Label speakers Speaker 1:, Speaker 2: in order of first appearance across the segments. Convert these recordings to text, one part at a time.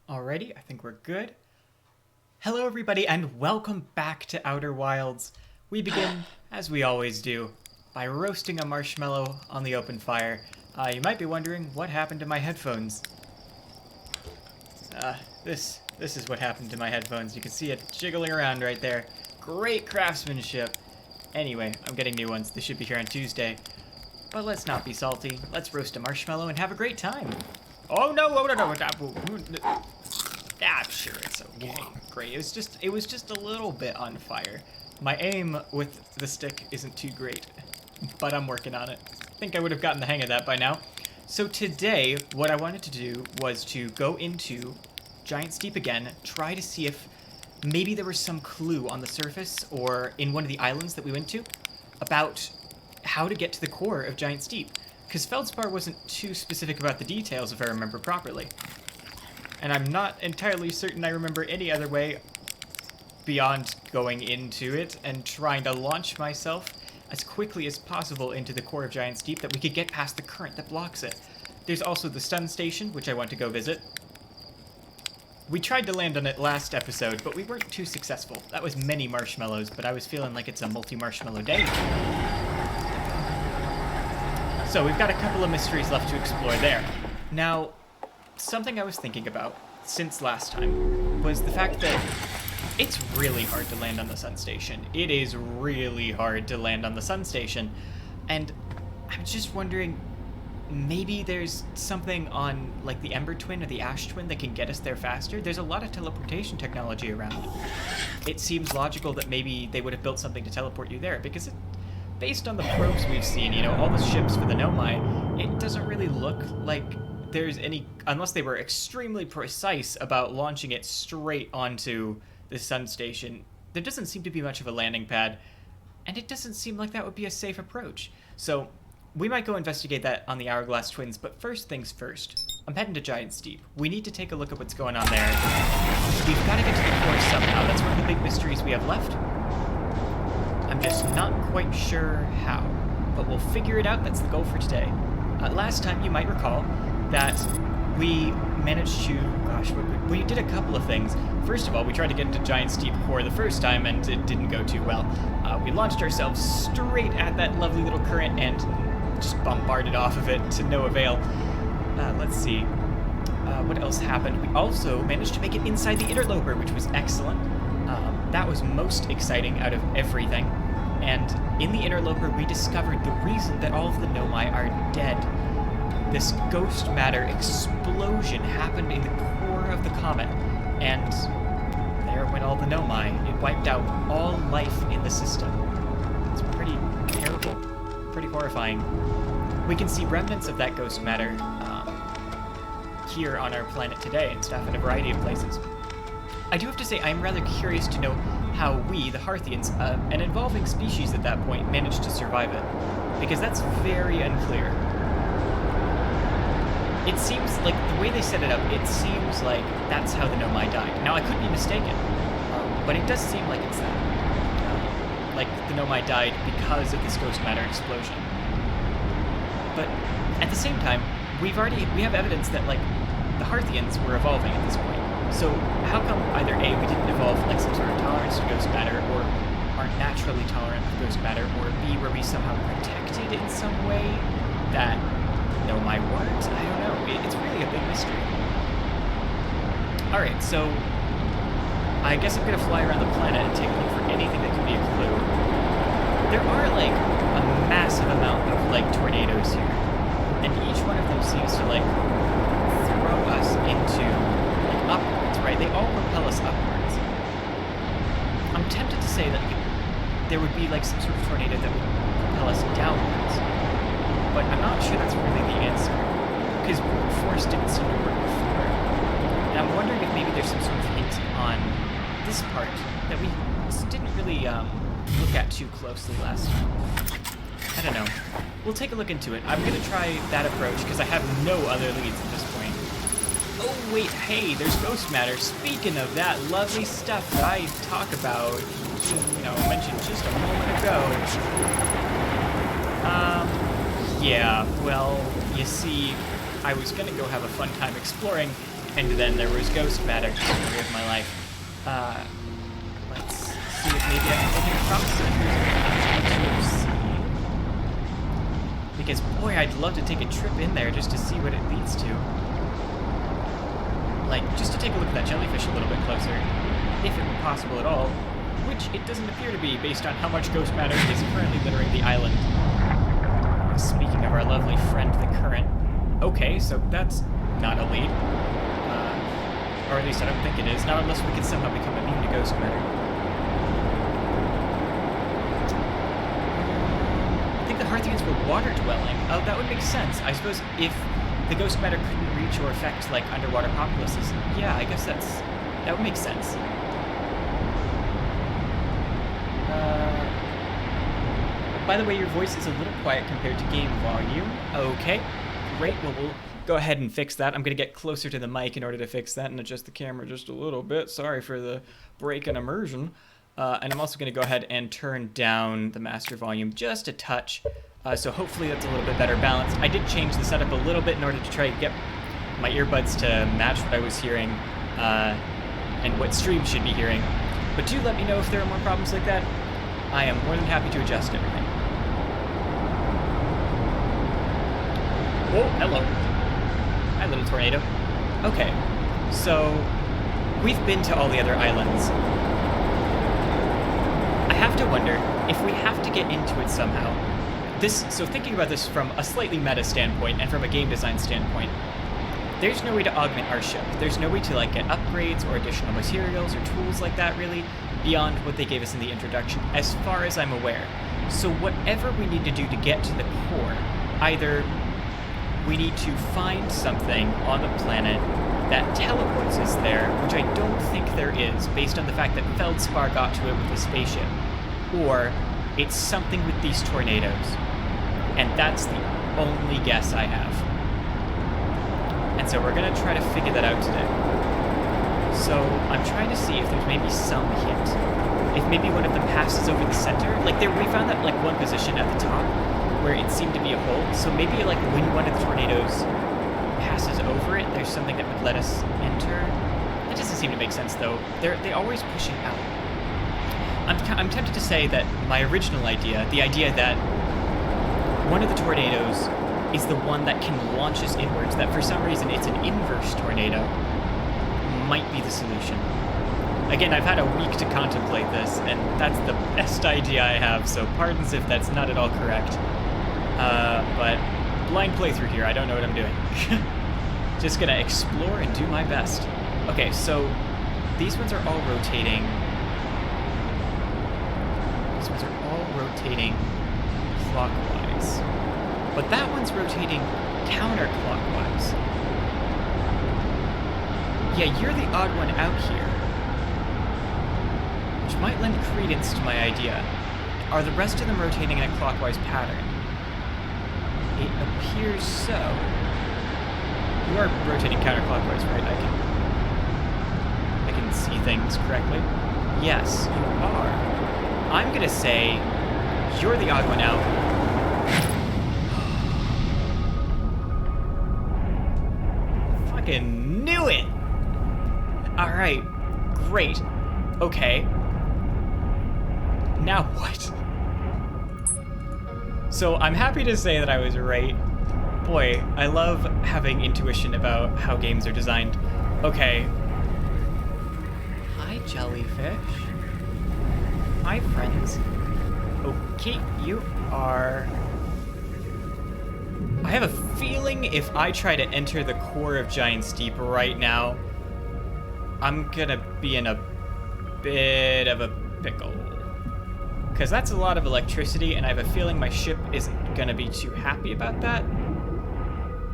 Speaker 1: Alrighty, I think we're good. Hello everybody and welcome back to Outer Wilds. We begin, as we always do, by roasting a marshmallow on the open fire. You might be wondering what happened to my headphones. This is what happened to my headphones. You can see it jiggling around right there. Great craftsmanship. Anyway, I'm getting new ones. They should be here on Tuesday. But let's not be salty. Let's roast a marshmallow and have a great time. Oh no, no. Sure, it's okay. Great. It was just a little bit on fire. My aim with the stick isn't too great, but I'm working on it. I think I would have gotten the hang of that by now. So today, what I wanted to do was to go into Giant Steep again, try to see if maybe there was some clue on the surface or in one of the islands that we went to about how to get to the core of Giant Steep. Because Feldspar wasn't too specific about the details, if I remember properly. And I'm not entirely certain I remember any other way beyond going into it and trying to launch myself as quickly as possible into the core of Giant Steep that we could get past the current that blocks it. There's also the stun station, which I want to go visit. We tried to land on it last episode, but we weren't too successful. That was many marshmallows, but I was feeling like it's a multi-marshmallow day. So we've got a couple of mysteries left to explore there. Now, something I was thinking about since last time was the fact that it's really hard to land on the sun station. It is really hard to land on the sun station. And I'm just wondering, maybe there's something on like the Ember Twin or the Ash Twin that can get us there faster. There's a lot of teleportation technology around. It seems logical that maybe they would have built something to teleport you there because based on the probes we've seen, all the ships for the Nomai, it doesn't really look like there's any, unless they were extremely precise about launching it straight onto the sun station, there doesn't seem to be much of a landing pad, and it doesn't seem like that would be a safe approach. So we might go investigate that on the Hourglass Twins, but first things first. I'm heading to Giant Steep. We need to take a look at what's going on there. We've got to get to the core somehow. That's one of the big mysteries we have left. I'm just not quite sure how, but we'll figure it out. That's the goal for today. Last time, you might recall that we managed to, we did a couple of things. First of all, we tried to get into Giant Steep Core the first time, and it didn't go too well. We launched ourselves straight at that lovely little current and just bombarded off of it to no avail. Let's see. What else happened? We also managed to make it inside the interloper, which was excellent. That was most exciting out of everything. And in the interloper, we discovered the reason that all of the Nomai are dead. This ghost matter explosion happened in the core of the comet, and there went all the Nomai. It wiped out all life in the system. It's pretty terrible, pretty horrifying. We can see remnants of that ghost matter here on our planet today and stuff in a variety of places. I do have to say I'm rather curious to know how we, the Harthians, an evolving species at that point, managed to survive it, because that's very unclear. It seems like, the way they set it up, it seems like that's how the Nomai died. Now, I could be mistaken, but it does seem like it's that. Like the Nomai died because of this ghost matter explosion. But at the same time, we have evidence that, like, the Harthians were evolving at this point. So how come either A, we didn't evolve like some sort of tolerance to ghost matter, or aren't naturally tolerant to ghost matter, or B, were we somehow protected in some way that Nomai weren't? I don't know. It's really a big mystery. Alright, so I guess I'm gonna fly around the planet and take a look for anything that could be a clue. There are like a massive amount of like tornadoes here, and each one of them seems to like throw us into like upwards, right? They all propel us upwards. I'm tempted to say that there would be like some sort of tornado that would propel us downwards, but I'm not sure that's really the answer, because brute force didn't seem to work before. And I'm wondering if maybe there's some sort of hint on this part that we didn't really look at too closely last time. I don't know. We'll take a look into it. I'm going to try that approach because I have no other leads at this point. Oh wait, hey, there's ghost matter. Speaking of that lovely stuff that I talk about, mentioned just a moment ago. Yeah, well, you see, I was gonna go have a fun time exploring, And then there was ghost matter, story of my life. Let's see if maybe I can take it across and because boy, I'd love to take a trip in there just to see what it leads to. Like, just to take a look at that jellyfish a little bit closer, if it were possible at all, which it doesn't appear to be based on how much ghost matter is currently littering the island. Speaking of our lovely friend, the current. Okay, so that's not a lead. Or at least I don't think it is, not unless we can somehow become immune to ghost matter. I think the Hearthians were water-dwelling. Oh, that would make sense. I suppose if the ghost matter couldn't reach or affect, like, underwater populaces, yeah, I guess that would make sense. By the way, your voice is a little quiet compared to game volume. Okay, great. Well, we'll go ahead and fix that. I'm going to get closer to the mic in order to fix that and adjust the camera just a little bit. Sorry for the break in immersion. And I'm also going to go ahead and turn down the master volume just a touch. So hopefully that's a little bit better balanced. I did change the setup a little bit in order to try to get my earbuds to match what I was hearing and what stream should be hearing. But do let me know if there are more problems like that. I am more than happy to adjust everything. Oh, hello. Hi, little tornado. Okay, so we've been to all the other islands. I have to wonder if we have to get into it somehow. So thinking about this from a slightly meta standpoint and from a game design standpoint, there's no way to augment our ship. There's no way to like get upgrades or additional materials or tools like that really beyond what they gave us in the introduction, as far as I'm aware. So whatever we need to do to get to the core, either we need to find something on the planet that teleports us there, which I don't think there is, based on the fact that Feldspar got to it with a spaceship, or it's something with these tornadoes. And that's the only guess I have. And so we're going to try to figure that out today. So I'm trying to see if there's maybe some hint. If maybe one of them passes over the center. Like we found that like one position at the top where it seemed to be a hole. So maybe like when one of the tornadoes passes over it, there's something that would let us enter. That doesn't seem to make sense though. They're always pushing out. I'm tempted to say that my original idea, the idea that one of the tornadoes is the one that can launch us inwards, that for some reason it's an inverse tornado, might be the solution. Again, I've had a week to contemplate this, and that's the best idea I have, so pardons if that's not at all correct. But blind playthrough here, I don't know what I'm doing. Just gonna explore and do my best. Okay, so these ones are all rotating. These ones are all rotating clockwise. But that one's rotating counterclockwise. Yeah, you're the odd one out here. Which might lend credence to my idea. Are the rest of them rotating in a clockwise pattern? It appears so. You are rotating counterclockwise, right? I can see things correctly. Yes, you are. I'm gonna say you're the odd one out. Fucking knew it! Alright, great. Okay. Now what? So I'm happy to say that I was right. Boy, I love having intuition about how games are designed. Okay. Hi, jellyfish. Hi, friends. Okay, you are... I have a feeling if I try to enter the core of Giant's Deep right now, I'm gonna be in a bit of a pickle. Because that's a lot of electricity, and I have a feeling my ship isn't gonna be too happy about that.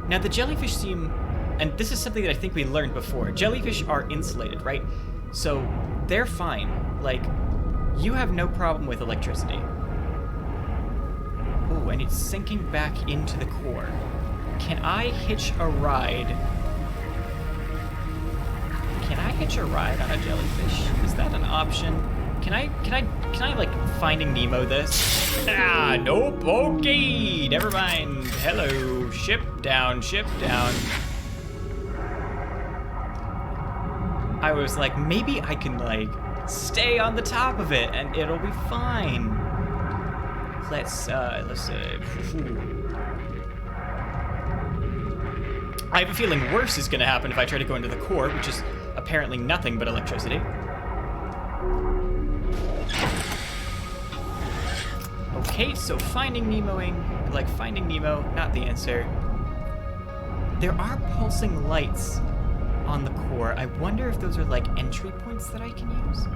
Speaker 1: Now, the jellyfish seem... And this is something that I think we learned before. Jellyfish are insulated, right? So, they're fine. Like, you have no problem with electricity. Oh, and it's sinking back into the core. Can I hitch a ride? Can I hitch a ride on a jellyfish? Is that an option? Can I like Finding Nemo this? Ah, nope. Okay, never mind. Hello, ship down, ship down. I was like, maybe I can, like, stay on the top of it and it'll be fine. Let's see. I have a feeling worse is gonna happen if I try to go into the core, which is apparently nothing but electricity. Okay, so finding Nemo, not the answer. There are pulsing lights on the core. I wonder if those are like entry points that I can use.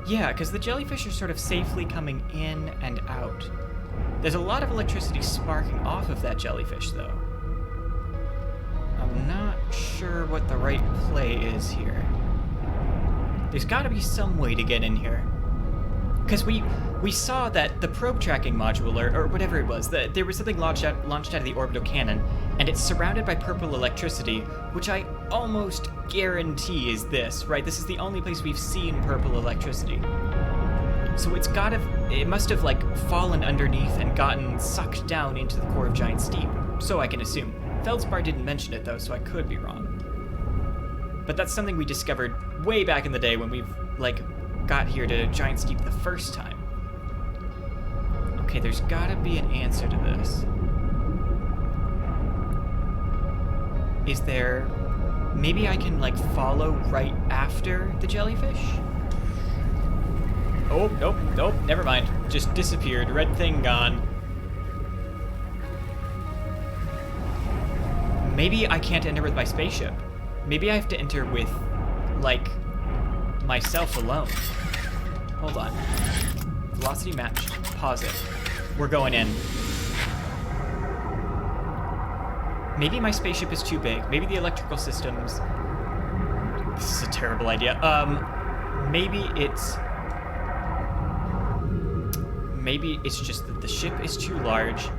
Speaker 1: Yeah, because the jellyfish are sort of safely coming in and out. There's a lot of electricity sparking off of that jellyfish, though. I'm not sure what the right play is here. There's got to be some way to get in here. Because we saw that the probe tracking module, or whatever it was, there was something launched out of the orbital cannon, and it's surrounded by purple electricity, which I almost guarantee is this, right? This is the only place we've seen purple electricity. So it must have like fallen underneath and gotten sucked down into the core of Giant Steep. So I can assume. Feldspar didn't mention it though, so I could be wrong. But that's something we discovered way back in the day when we've like got here to Giant Steep the first time. Okay, there's gotta be an answer to this. Is there... Maybe I can, like, follow right after the jellyfish? Oh, nope, never mind. Just disappeared. Red thing gone. Maybe I can't enter with my spaceship. Maybe I have to enter with, like, myself alone. Hold on. Velocity matched. Pause it. We're going in. Maybe my spaceship is too big. Maybe the electrical systems... This is a terrible idea. Maybe it's just that the ship is too large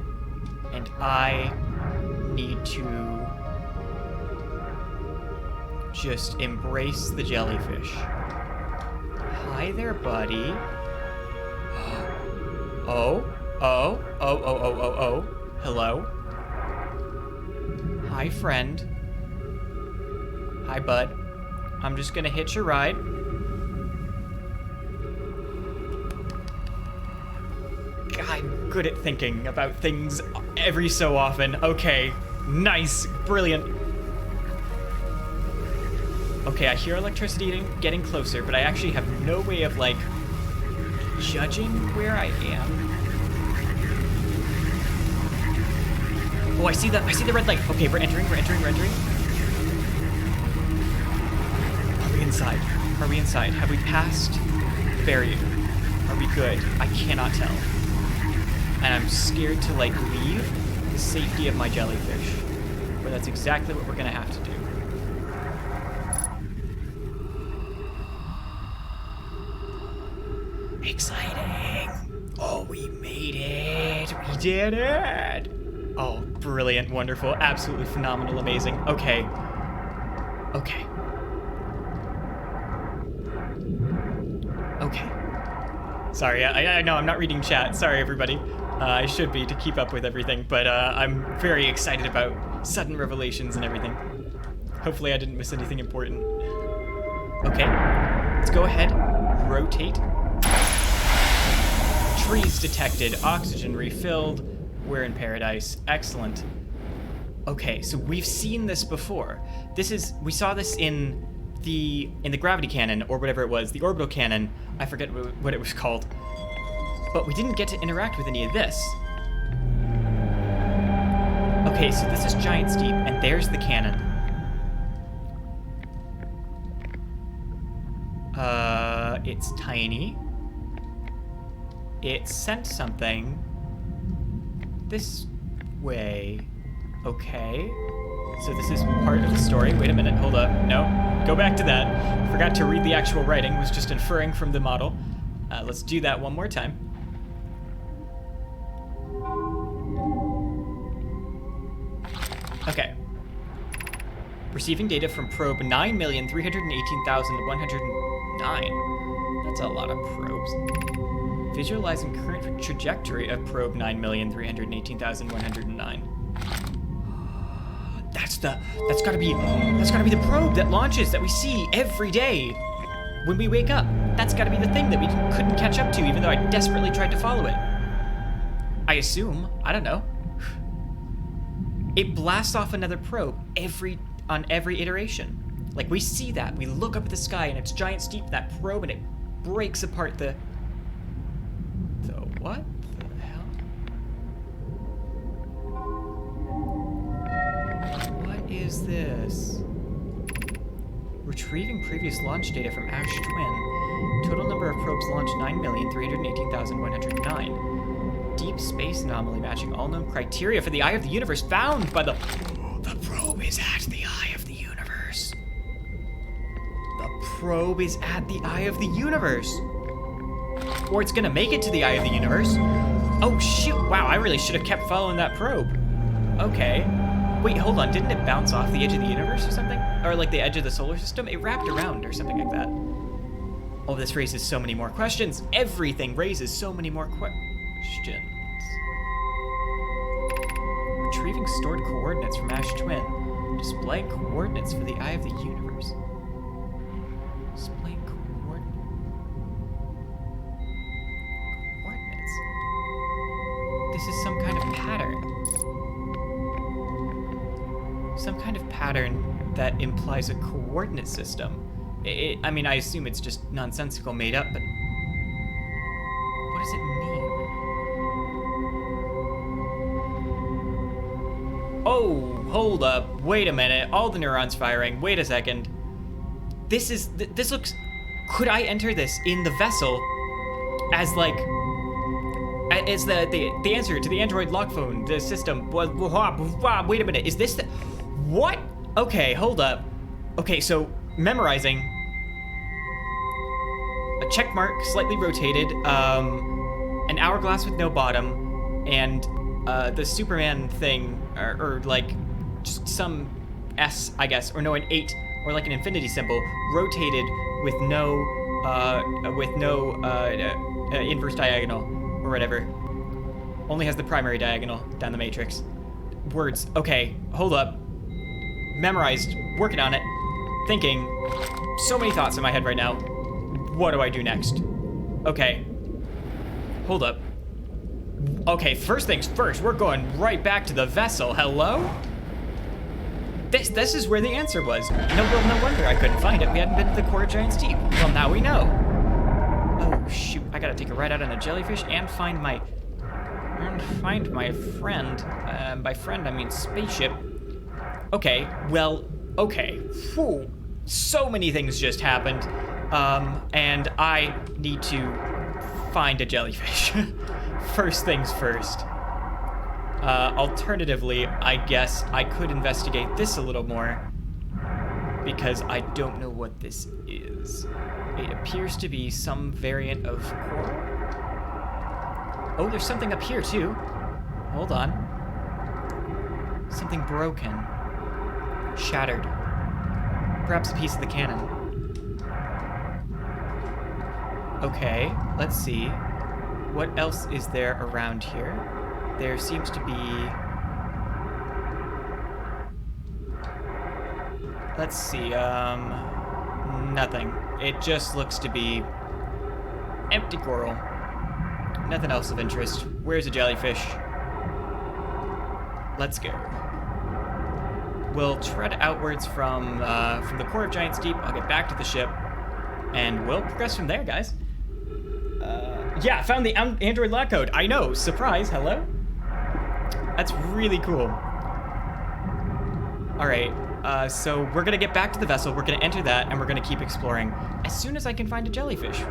Speaker 1: and I need to just embrace the jellyfish. Hi there, buddy. Oh. Hello. Hi, friend. Hi, bud. I'm just gonna hitch a ride. I'm good at thinking about things every so often. Okay, nice, brilliant. Okay, I hear electricity getting closer, but I actually have no way of, like, judging where I am. Oh, I see the red light. Okay, we're entering. Are we inside? Have we passed the barrier? Are we good? I cannot tell. And I'm scared to, like, leave the safety of my jellyfish. But that's exactly what we're gonna have to do. Exciting! Oh, we made it! We did it! Oh, brilliant, wonderful, absolutely phenomenal, amazing. Okay. Sorry, I know I'm not reading chat. Sorry, everybody. I should be to keep up with everything, but I'm very excited about sudden revelations and everything. Hopefully I didn't miss anything important. Okay, let's go ahead, rotate. Trees detected, oxygen refilled. We're in paradise. Excellent. Okay, so we've seen this before. We saw this in the gravity cannon, or whatever it was, the orbital cannon. I forget what it was called. But we didn't get to interact with any of this. Okay, so this is Giant Steep, and there's the cannon. It's tiny. It sent something this way. Okay. So this is part of the story. Wait a minute, hold up. No, go back to that. Forgot to read the actual writing, was just inferring from the model. Let's do that one more time. Okay. Receiving data from probe 9,318,109. That's a lot of probes. Visualizing current trajectory of probe 9,318,109. that's gotta be the probe that launches that we see every day when we wake up. That's gotta be the thing that we couldn't catch up to, even though I desperately tried to follow it. I assume. I don't know. It blasts off another probe on every iteration. Like, we see that. We look up at the sky and it's giant steep, that probe, and it breaks apart the what the hell? What is this? Retrieving previous launch data from Ash Twin. Total number of probes launched 9,318,109. Deep space anomaly matching all known criteria for the Eye of the Universe found by the probe is at the Eye of the Universe. The probe is at the Eye of the Universe. Or it's gonna make it to the Eye of the Universe. Oh shoot, wow, I really should have kept following that probe. Okay. Wait, hold on, didn't it bounce off the edge of the universe or something? Or like the edge of the solar system? It wrapped around or something like that. Oh, this raises so many more questions. Everything raises so many more questions. Retrieving stored coordinates from Ash Twin. Displaying coordinates for the Eye of the Universe. Displaying coordinates. This is some kind of pattern. Some kind of pattern that implies a coordinate system. I mean, I assume it's just nonsensical, made up, but what does it mean? Oh, hold up. Wait a minute. All the neurons firing. Wait a second. This looks... Could I enter this in the vessel as, like... As the answer to the Android lock phone, the system? Wait a minute. Is this the... What? Okay, hold up. Okay, so memorizing. A check mark, slightly rotated, an hourglass with no bottom, and the Superman thing, or like just some S, I guess, or no, an 8, or like an infinity symbol, rotated with no inverse diagonal, or whatever. Only has the primary diagonal down the matrix. Words. Okay, hold up. Memorized, working on it, thinking. So many thoughts in my head right now. What do I do next? Okay. Hold up. Okay, first things first, we're going right back to the vessel. Hello? This is where the answer was. No wonder I couldn't find it. We hadn't been to the core of Giant's Deep. Well, now we know. Oh, shoot. I gotta take a ride out on a jellyfish and find my friend. By friend, I mean spaceship. Okay, well, okay. Whew. So many things just happened. And I need to find a jellyfish. First things first. Alternatively, I guess I could investigate this a little more, because I don't know what this is. It appears to be some variant of coral. Oh, there's something up here too. Hold on. Something broken. Shattered. Perhaps a piece of the cannon. Okay, let's see. What else is there around here? There seems to be... Let's see, nothing. It just looks to be empty coral. Nothing else of interest. Where's a jellyfish? Let's go. We'll tread outwards from the core of Giant's Deep. I'll get back to the ship, and we'll progress from there, guys. Yeah, found the Android lock code. I know, surprise, hello? That's really cool. All right, so we're gonna get back to the vessel, we're gonna enter that, and we're gonna keep exploring as soon as I can find a jellyfish.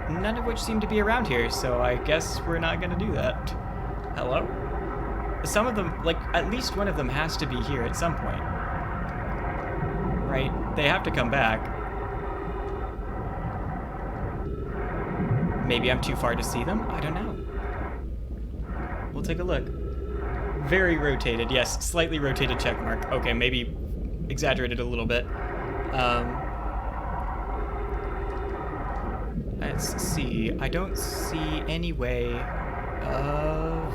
Speaker 1: None of which seem to be around here, so I guess we're not gonna do that. Hello? Some of them, like, at least one of them has to be here at some point. Right? They have to come back. Maybe I'm too far to see them? I don't know. We'll take a look. Very rotated, yes, slightly rotated check mark. Okay, maybe exaggerated a little bit. Let's see. I don't see any way of...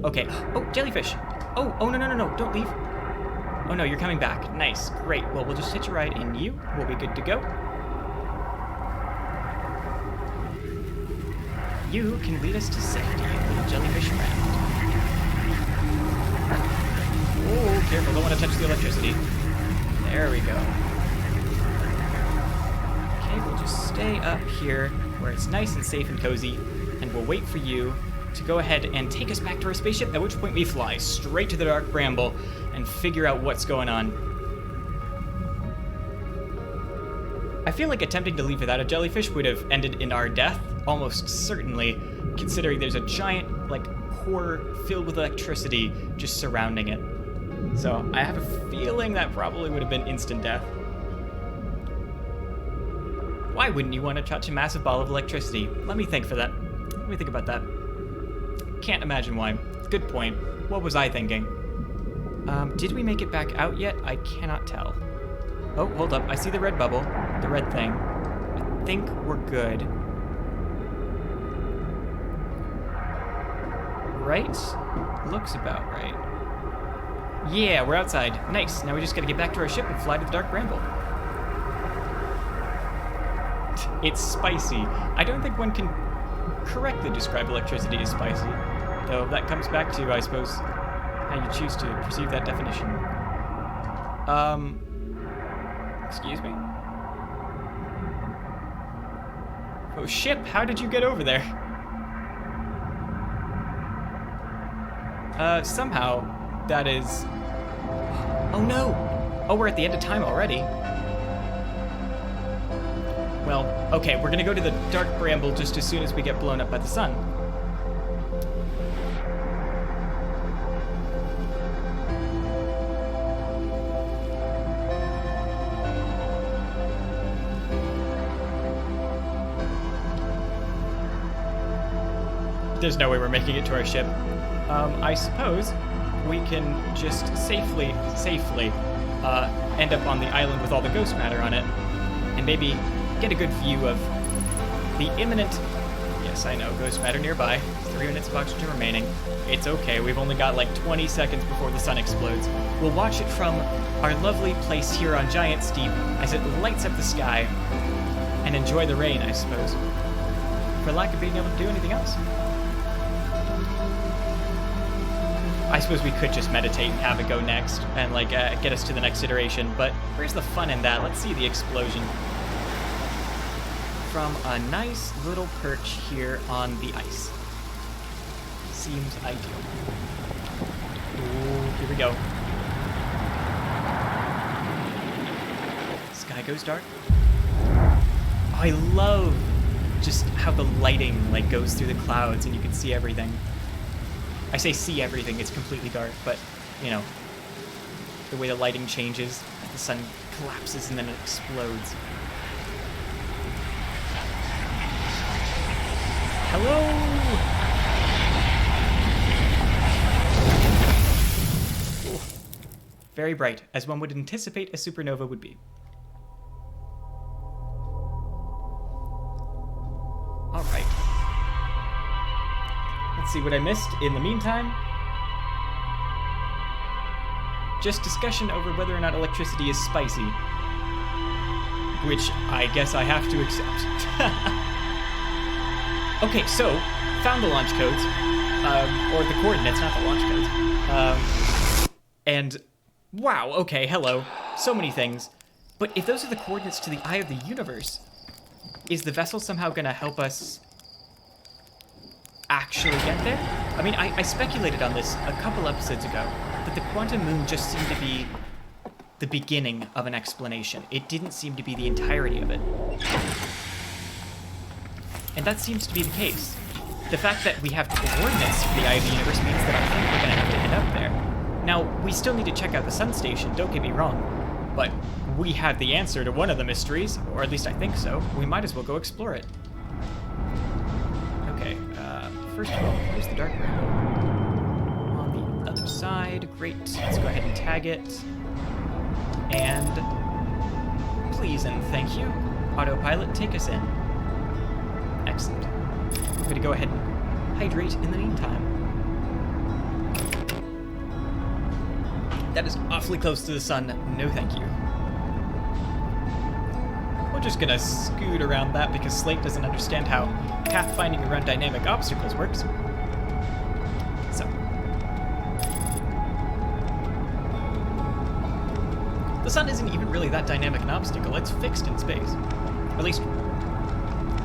Speaker 1: Okay. Oh, jellyfish. Oh, no, don't leave. Oh no, you're coming back. Nice, great. Well, we'll just hitch a ride in you. We'll be good to go. You can lead us to safety, little jellyfish raft. Oh, careful, don't want to touch the electricity. There we go. Okay, we'll just stay up here where it's nice and safe and cozy, and we'll wait for you to go ahead and take us back to our spaceship, at which point we fly straight to the Dark Bramble and figure out what's going on. I feel like attempting to leave without a jellyfish would have ended in our death, almost certainly, considering there's a giant, like, core filled with electricity just surrounding it. So I have a feeling that probably would have been instant death. Why wouldn't you want to touch a massive ball of electricity? Let me think for that. Let me think about that. Can't imagine why. Good point. What was I thinking? Did we make it back out yet? I cannot tell. Oh, hold up. I see the red bubble. The red thing. I think we're good. Right? Looks about right. Yeah, we're outside. Nice. Now we just gotta get back to our ship and fly to the Dark Bramble. It's spicy. I don't think one can correctly describe electricity as spicy, though that comes back to, I suppose, how you choose to perceive that definition. Excuse me? Oh, ship, how did you get over there? Somehow, that is... Oh no! Oh, we're at the end of time already. Well, okay, we're gonna go to the Dark Bramble just as soon as we get blown up by the sun. There's no way we're making it to our ship. I suppose we can just safely end up on the island with all the ghost matter on it, and maybe get a good view of the imminent... Yes, I know, ghost matter nearby. 3 minutes of oxygen remaining. It's okay, we've only got like 20 seconds before the sun explodes. We'll watch it from our lovely place here on Giant Steep as it lights up the sky, and enjoy the rain, I suppose, for lack of being able to do anything else. I suppose we could just meditate and have it go next, and like get us to the next iteration, but where's the fun in that? Let's see the explosion. From a nice little perch here on the ice. Seems ideal. Ooh, here we go. Sky goes dark. Oh, I love just how the lighting like goes through the clouds and you can see everything. I say see everything, it's completely dark, but, you know, the way the lighting changes, the sun collapses and then it explodes. Hello! Ooh. Very bright, as one would anticipate a supernova would be. All right. Let's see what I missed in the meantime. Just discussion over whether or not electricity is spicy. Which I guess I have to accept. Okay, so, found the launch codes. Or the coordinates, not the launch codes. And, wow, okay, hello. So many things. But if those are the coordinates to the eye of the universe, is the vessel somehow gonna help us actually get there? I mean, I speculated on this a couple episodes ago, that the quantum moon just seemed to be the beginning of an explanation. It didn't seem to be the entirety of it. And that seems to be the case. The fact that we have coordinates for the eye of the universe means that I think we're gonna have to end up there. Now, we still need to check out the sun station, don't get me wrong, but we have the answer to one of the mysteries, or at least I think so. We might as well go explore it. Okay, first of all, here's the Dark Bramble. On the other side, great. Let's go ahead and tag it. And please and thank you. Autopilot, take us in. Excellent. We're going to go ahead and hydrate in the meantime. That is awfully close to the sun. No thank you. We're just gonna scoot around that because Slate doesn't understand how pathfinding around dynamic obstacles works. So. The sun isn't even really that dynamic an obstacle. It's fixed in space. Or at least,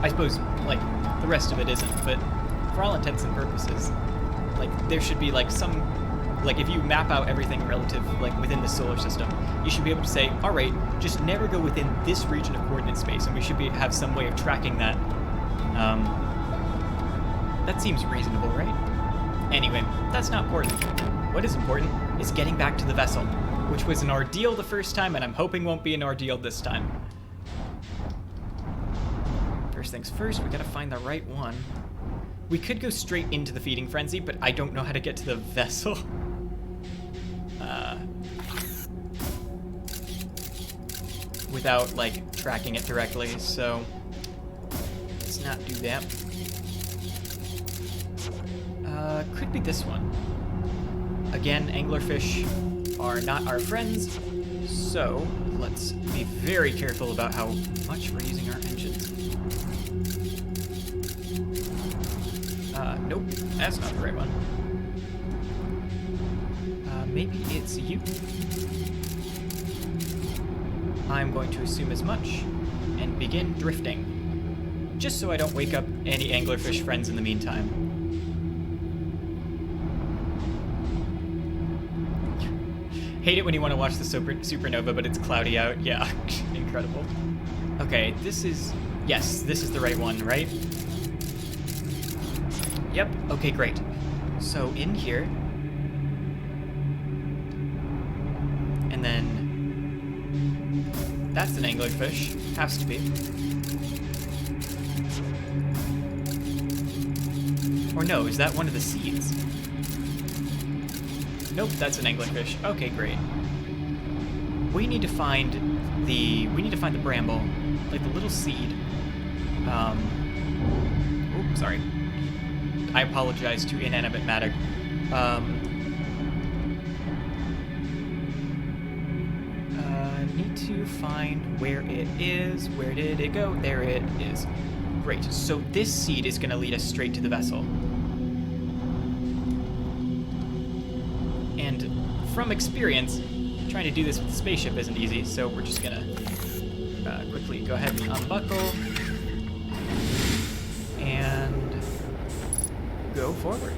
Speaker 1: I suppose, like, the rest of it isn't, but for all intents and purposes, like, there should be, like, some, like, if you map out everything relative, like, within the solar system, you should be able to say, alright, just never go within this region of coordinate space, and we should have some way of tracking that. That seems reasonable, right? Anyway, that's not important. What is important is getting back to the vessel, which was an ordeal the first time, and I'm hoping won't be an ordeal this time. First things first, we gotta find the right one. We could go straight into the feeding frenzy, but I don't know how to get to the vessel. Without, like, tracking it directly, so let's not do that. Could be this one. Again, anglerfish are not our friends, so let's be very careful about how much we're using our engines. Nope, that's not the right one. Maybe it's you? I'm going to assume as much and begin drifting, just so I don't wake up any anglerfish friends in the meantime. Hate it when you want to watch the supernova, but it's cloudy out. Yeah, incredible. Okay, this is... Yes, this is the right one, right? Yep, okay, great. So in here... And then... That's an anglerfish. Has to be. Or no, is that one of the seeds? Nope, that's an anglerfish. Okay, great. We need to find the bramble, like the little seed. Oops, sorry. I apologize to inanimate matter. Need to find where it is. Where did it go? There it is. Great. So this seed is going to lead us straight to the vessel. And from experience, trying to do this with the spaceship isn't easy, so we're just going to quickly go ahead and unbuckle and go forward.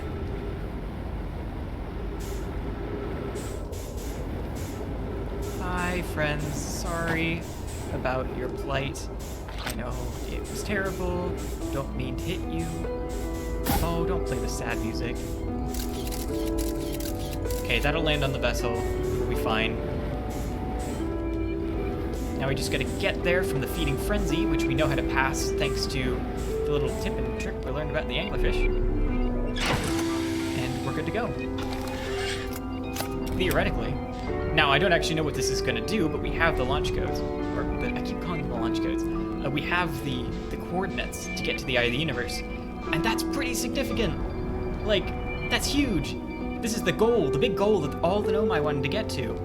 Speaker 1: Hi, friends. Sorry about your plight. I know it was terrible. Don't mean to hit you. Oh, don't play the sad music. Okay, that'll land on the vessel. We'll be fine. Now we just gotta get there from the feeding frenzy, which we know how to pass thanks to the little tip and trick we learned about the anglerfish. And we're good to go. Theoretically. Now, I don't actually know what this is going to do, but we have the launch codes. I keep calling them the launch codes. We have the coordinates to get to the eye of the universe. And that's pretty significant. Like, that's huge. This is the goal, the big goal that all the Nomai wanted to get to.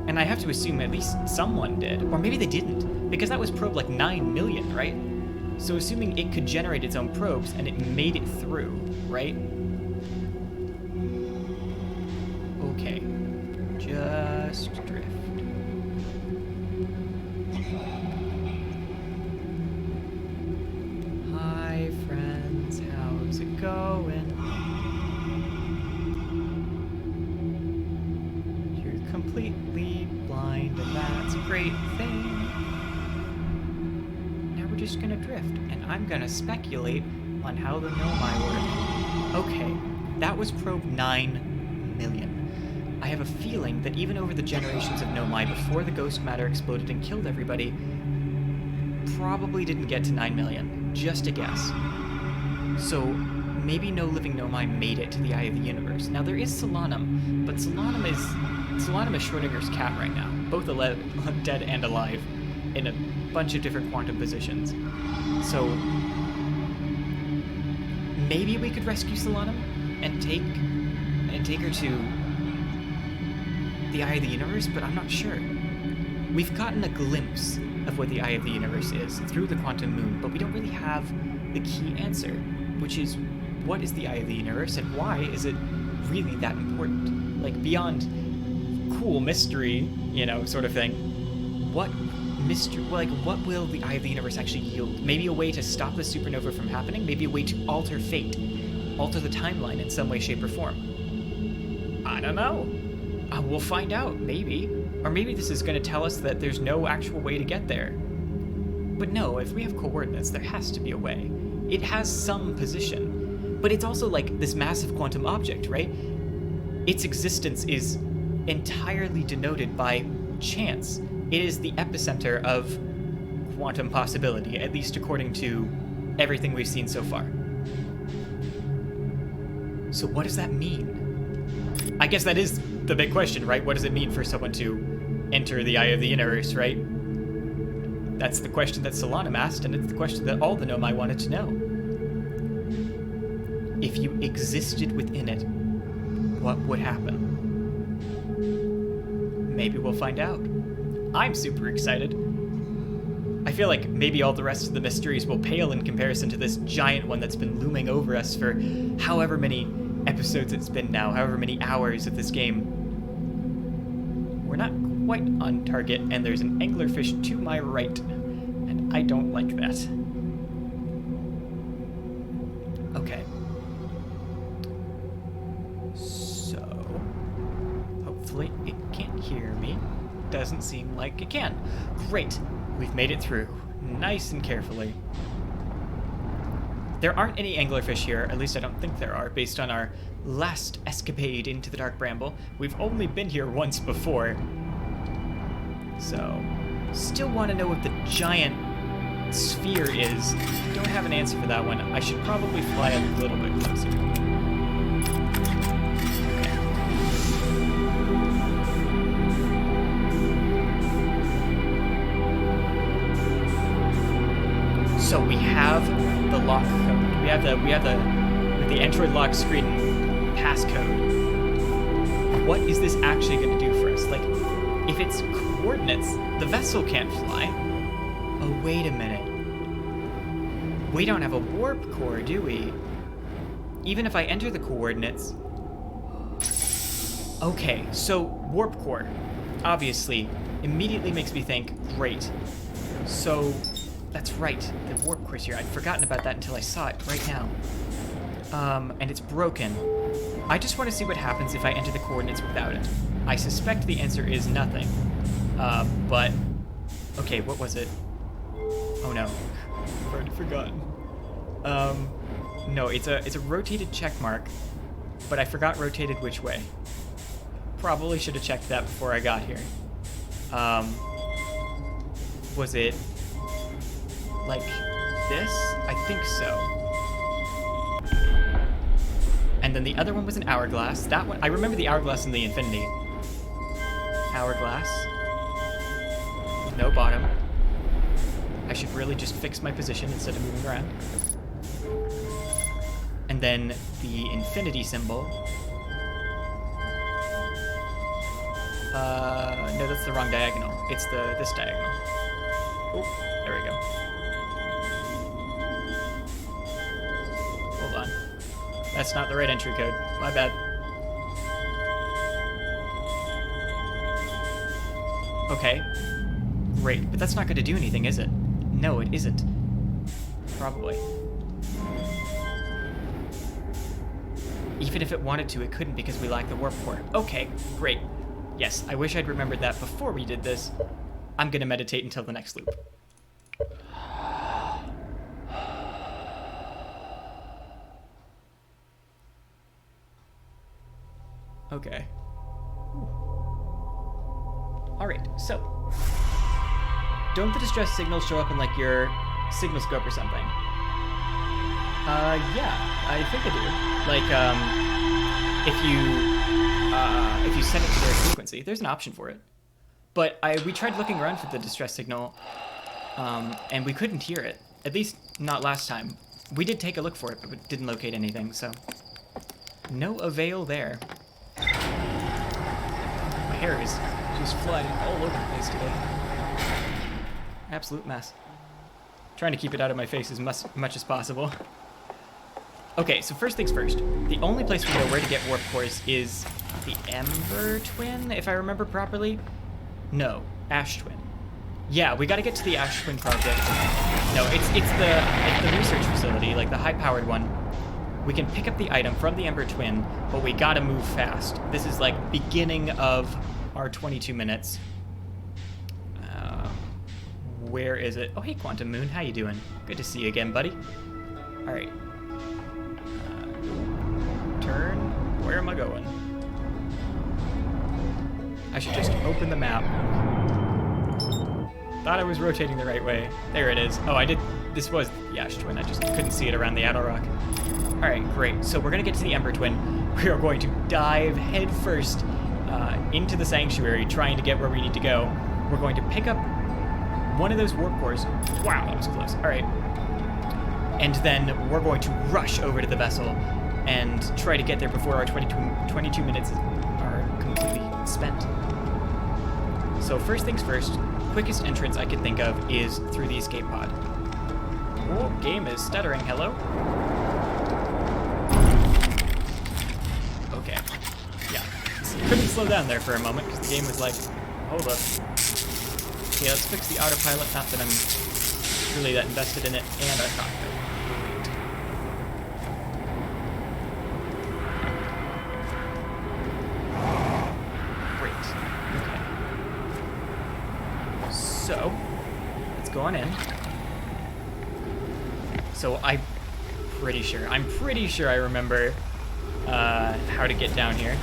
Speaker 1: And I have to assume at least someone did. Or maybe they didn't. Because that was probe like 9 million, right? So assuming it could generate its own probes and it made it through, right? Okay, just drift. Hi, friends, how's it going? You're completely blind, and that's a great thing. Now we're just gonna drift, and I'm gonna speculate on how the Nomai work. Okay, that was probe 9 million. I have a feeling that even over the generations of Nomai before the ghost matter exploded and killed everybody, probably didn't get to 9 million. Just a guess. So maybe no living Nomai made it to the eye of the universe. Now there is Solanum, but Solanum is Schrodinger's cat right now, both dead and alive, in a bunch of different quantum positions. So maybe we could rescue Solanum and take her to the Eye of the Universe, but I'm not sure. We've gotten a glimpse of what the Eye of the Universe is through the quantum moon, but we don't really have the key answer, which is, what is the Eye of the Universe, and why is it really that important? Like, beyond cool mystery, you know, sort of thing, what mystery, like, what will the Eye of the Universe actually yield? Maybe a way to stop the supernova from happening? Maybe a way to alter fate, alter the timeline in some way, shape, or form? I don't know. We'll find out, maybe. Or maybe this is going to tell us that there's no actual way to get there. But no, if we have coordinates, there has to be a way. It has some position. But it's also like this massive quantum object, right? Its existence is entirely denoted by chance. It is the epicenter of quantum possibility, at least according to everything we've seen so far. So what does that mean? I guess that is the big question, right? What does it mean for someone to enter the Eye of the Universe, right? That's the question that Solanum asked, and it's the question that all the Nomai wanted to know. If you existed within it, what would happen? Maybe we'll find out. I'm super excited. I feel like maybe all the rest of the mysteries will pale in comparison to this giant one that's been looming over us for however many episodes it's been now, however many hours of this game. We're not quite on target, and there's an anglerfish to my right, and I don't like that. Okay. So, hopefully it can't hear me. Doesn't seem like it can. Great. We've made it through, nice and carefully. There aren't any anglerfish here, at least I don't think there are, based on our last escapade into the Dark Bramble. We've only been here once before. So, still want to know what the giant sphere is. Don't have an answer for that one. I should probably fly a little bit closer. So we have the lock code. We have the Android lock screen passcode. What is this actually going to do for us? Like, if it's coordinates, the vessel can't fly. Oh, wait a minute. We don't have a warp core, do we? Even if I enter the coordinates. Okay, so warp core, obviously, immediately makes me think, great. So, that's right, the warp core's here. I'd forgotten about that until I saw it right now. And it's broken. I just want to see what happens if I enter the coordinates without it. I suspect the answer is nothing. But, okay, what was it? Oh no, I've already forgotten. No, it's a rotated check mark, but I forgot rotated which way. Probably should have checked that before I got here. Was it like this? I think so. And then the other one was an hourglass. That one, I remember the hourglass and the infinity. Hourglass. No bottom. I should really just fix my position instead of moving around. And then the infinity symbol. No, that's the wrong diagonal. It's this diagonal. Oh, there we go. Hold on. That's not the right entry code. My bad. Okay. Great, but that's not going to do anything, is it? No, it isn't. Probably. Even if it wanted to, it couldn't because we lack the warp core. Okay, great. Yes, I wish I'd remembered that before we did this. I'm going to meditate until the next loop. Okay. Alright, so. Don't the distress signals show up in, like, your signal scope or something? Yeah, I think they do. Like, if you set it to their frequency, there's an option for it. But we tried looking around for the distress signal, and we couldn't hear it. At least not last time. We did take a look for it, but we didn't locate anything, so no avail there. My hair is just flying all over the place today. Absolute mess. Trying to keep it out of my face as much as possible. Okay, so first things first. The only place we know where to get warp cores is the Ember Twin, if I remember properly. No, Ash Twin. Yeah, we gotta get to the Ash Twin project. No, it's the research facility, like the high-powered one. We can pick up the item from the Ember Twin, but we gotta move fast. This is like beginning of our 22 minutes. Where is it? Oh, hey, Quantum Moon, how you doing? Good to see you again, buddy. All right. Turn. Where am I going? I should just open the map. Thought I was rotating the right way. There it is. Oh, I did. This was the Ash Twin. I just couldn't see it around the Addle Rock. All right, great. So we're going to get to the Ember Twin. We are going to dive headfirst into the Sanctuary, trying to get where we need to go. We're going to pick up one of those warp cores. Wow, that was close. All right. And then we're going to rush over to the vessel and try to get there before our 22 minutes are completely spent. So first things first, quickest entrance I can think of is through the escape pod. Oh, game is stuttering. Hello? Okay. Yeah. Couldn't slow down there for a moment because the game was like, hold up. Okay, let's fix the autopilot. Not that I'm really that invested in it. And our cockpit. Great. Okay. So, let's go on in. So I'm pretty sure I remember how to get down here.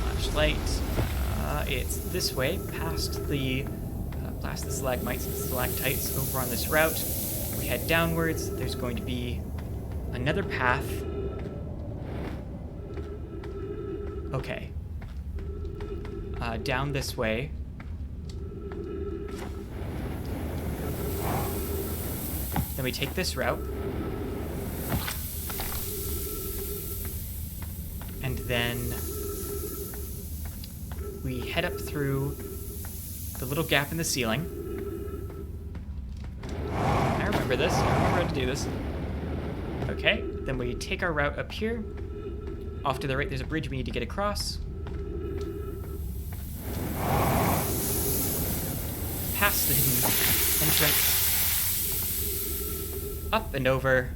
Speaker 1: Flashlight. It's this way, past the stalagmites and stalactites over on this route. We head downwards. There's going to be another path. Okay. Down this way. Then we take this route. And then we head up through the little gap in the ceiling. I remember this. I remember how to do this. Okay, then we take our route up here. Off to the right, there's a bridge we need to get across. Past the hidden entrance. Up and over.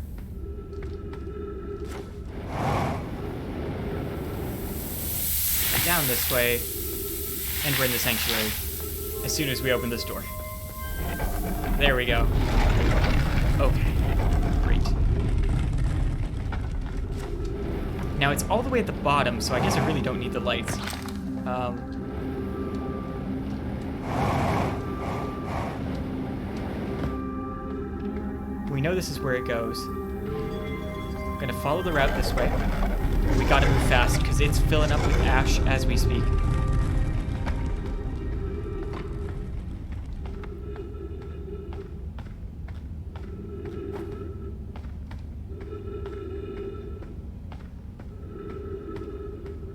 Speaker 1: Down this way. And we're in the Sanctuary. As soon as we open this door. There we go. Okay. Great. Now it's all the way at the bottom, so I guess I really don't need the lights. We know this is where it goes. I'm gonna follow the route this way. We gotta move fast, because it's filling up with ash as we speak.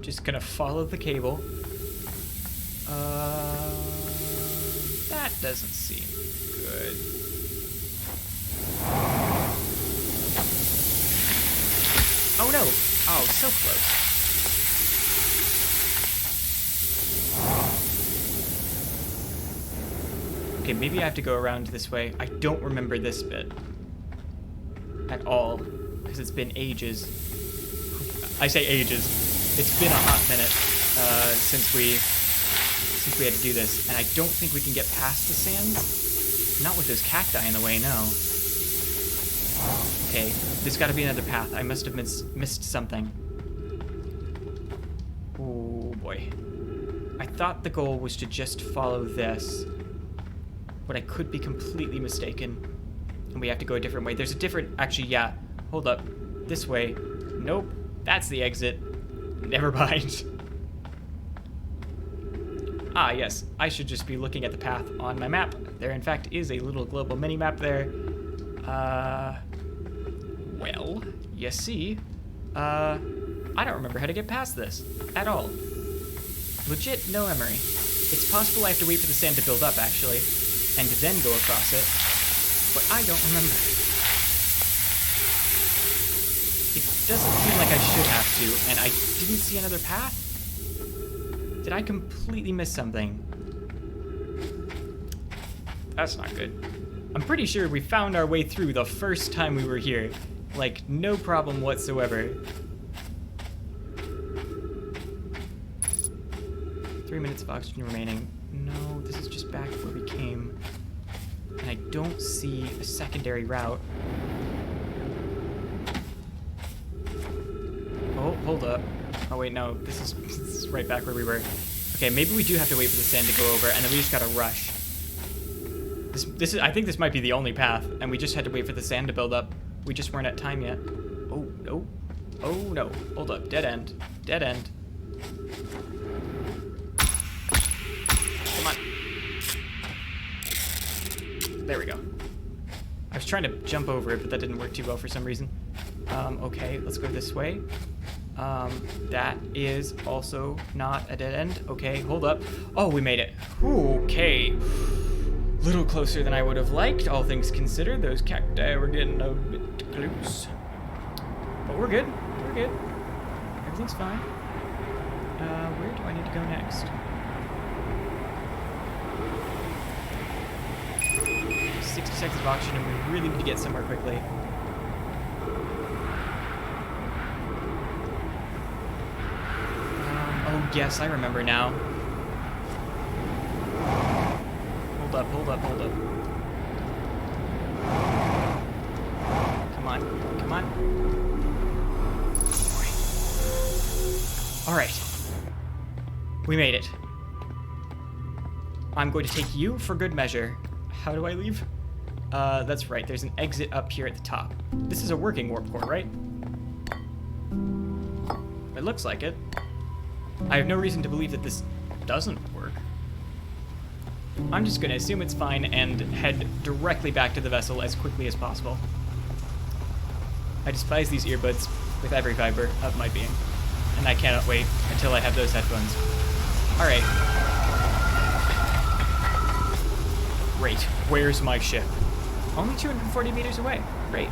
Speaker 1: Just gonna follow the cable. That doesn't seem good. Oh no! Oh, so close. Okay, maybe I have to go around this way. I don't remember this bit at all, because it's been ages. I say ages. It's been a hot minute since we had to do this, and I don't think we can get past the sands. Not with those cacti in the way, no. Okay, there's got to be another path. I must have missed something. Oh boy. I thought the goal was to just follow this, but I could be completely mistaken, and we have to go a different way. There's a different... Actually, yeah. Hold up. This way. Nope. That's the exit. Never mind. Ah, yes. I should just be looking at the path on my map. There, in fact, is a little global mini-map there. Well, you see, I don't remember how to get past this at all. legit no memory. It's possible I have to wait for the sand to build up, actually, and then go across it, but I don't remember. It doesn't seem like I should have to, and I didn't see another path? Did I completely miss something? That's not good. I'm pretty sure we found our way through the first time we were here. Like, no problem whatsoever. 3 minutes of oxygen remaining. No, this is just back where we came. And I don't see a secondary route. Oh, hold up. Oh wait, no, this is right back where we were. Okay, maybe we do have to wait for the sand to go over, and then we just gotta rush. This is, I think this might be the only path, and we just had to wait for the sand to build up. We just weren't at time yet. Oh, no. Oh, no. Hold up. Dead end. Dead end. Come on. There we go. I was trying to jump over it, but that didn't work too well for some reason. Okay, let's go this way. That is also not a dead end. Okay, hold up. Oh, we made it. Okay. Little closer than I would have liked, all things considered. Those cacti were getting a bit close. But we're good. We're good. Everything's fine. Where do I need to go next? 60 seconds of oxygen, and we really need to get somewhere quickly. Oh, yes, I remember now. Hold up, hold up, hold up. Come on, come on. All right. We made it. I'm going to take you for good measure. How do I leave? That's right, there's an exit up here at the top. This is a working warp core, right? It looks like it. I have no reason to believe that this doesn't work. I'm just going to assume it's fine and head directly back to the vessel as quickly as possible. I despise these earbuds with every fiber of my being, and I cannot wait until I have those headphones. Alright. Great. Where's my ship? Only 240 meters away. Great.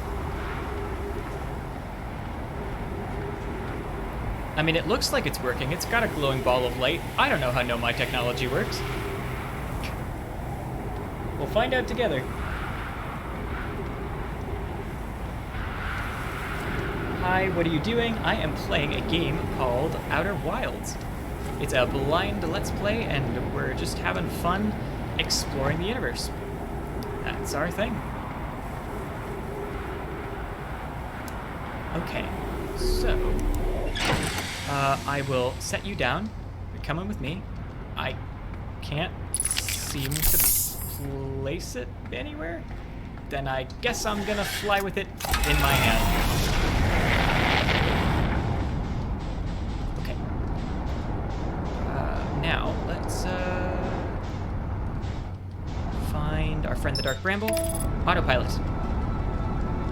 Speaker 1: I mean, it looks like it's working. It's got a glowing ball of light. I don't know how my technology works. We'll find out together. Hi, what are you doing? I am playing a game called Outer Wilds. It's a blind Let's Play, and we're just having fun exploring the universe. That's our thing. Okay, so I will set you down. You're coming with me. I can't seem to place it anywhere. Then I guess I'm gonna fly with it in my hand. Okay. Now let's find our friend the Dark Bramble. Autopilot.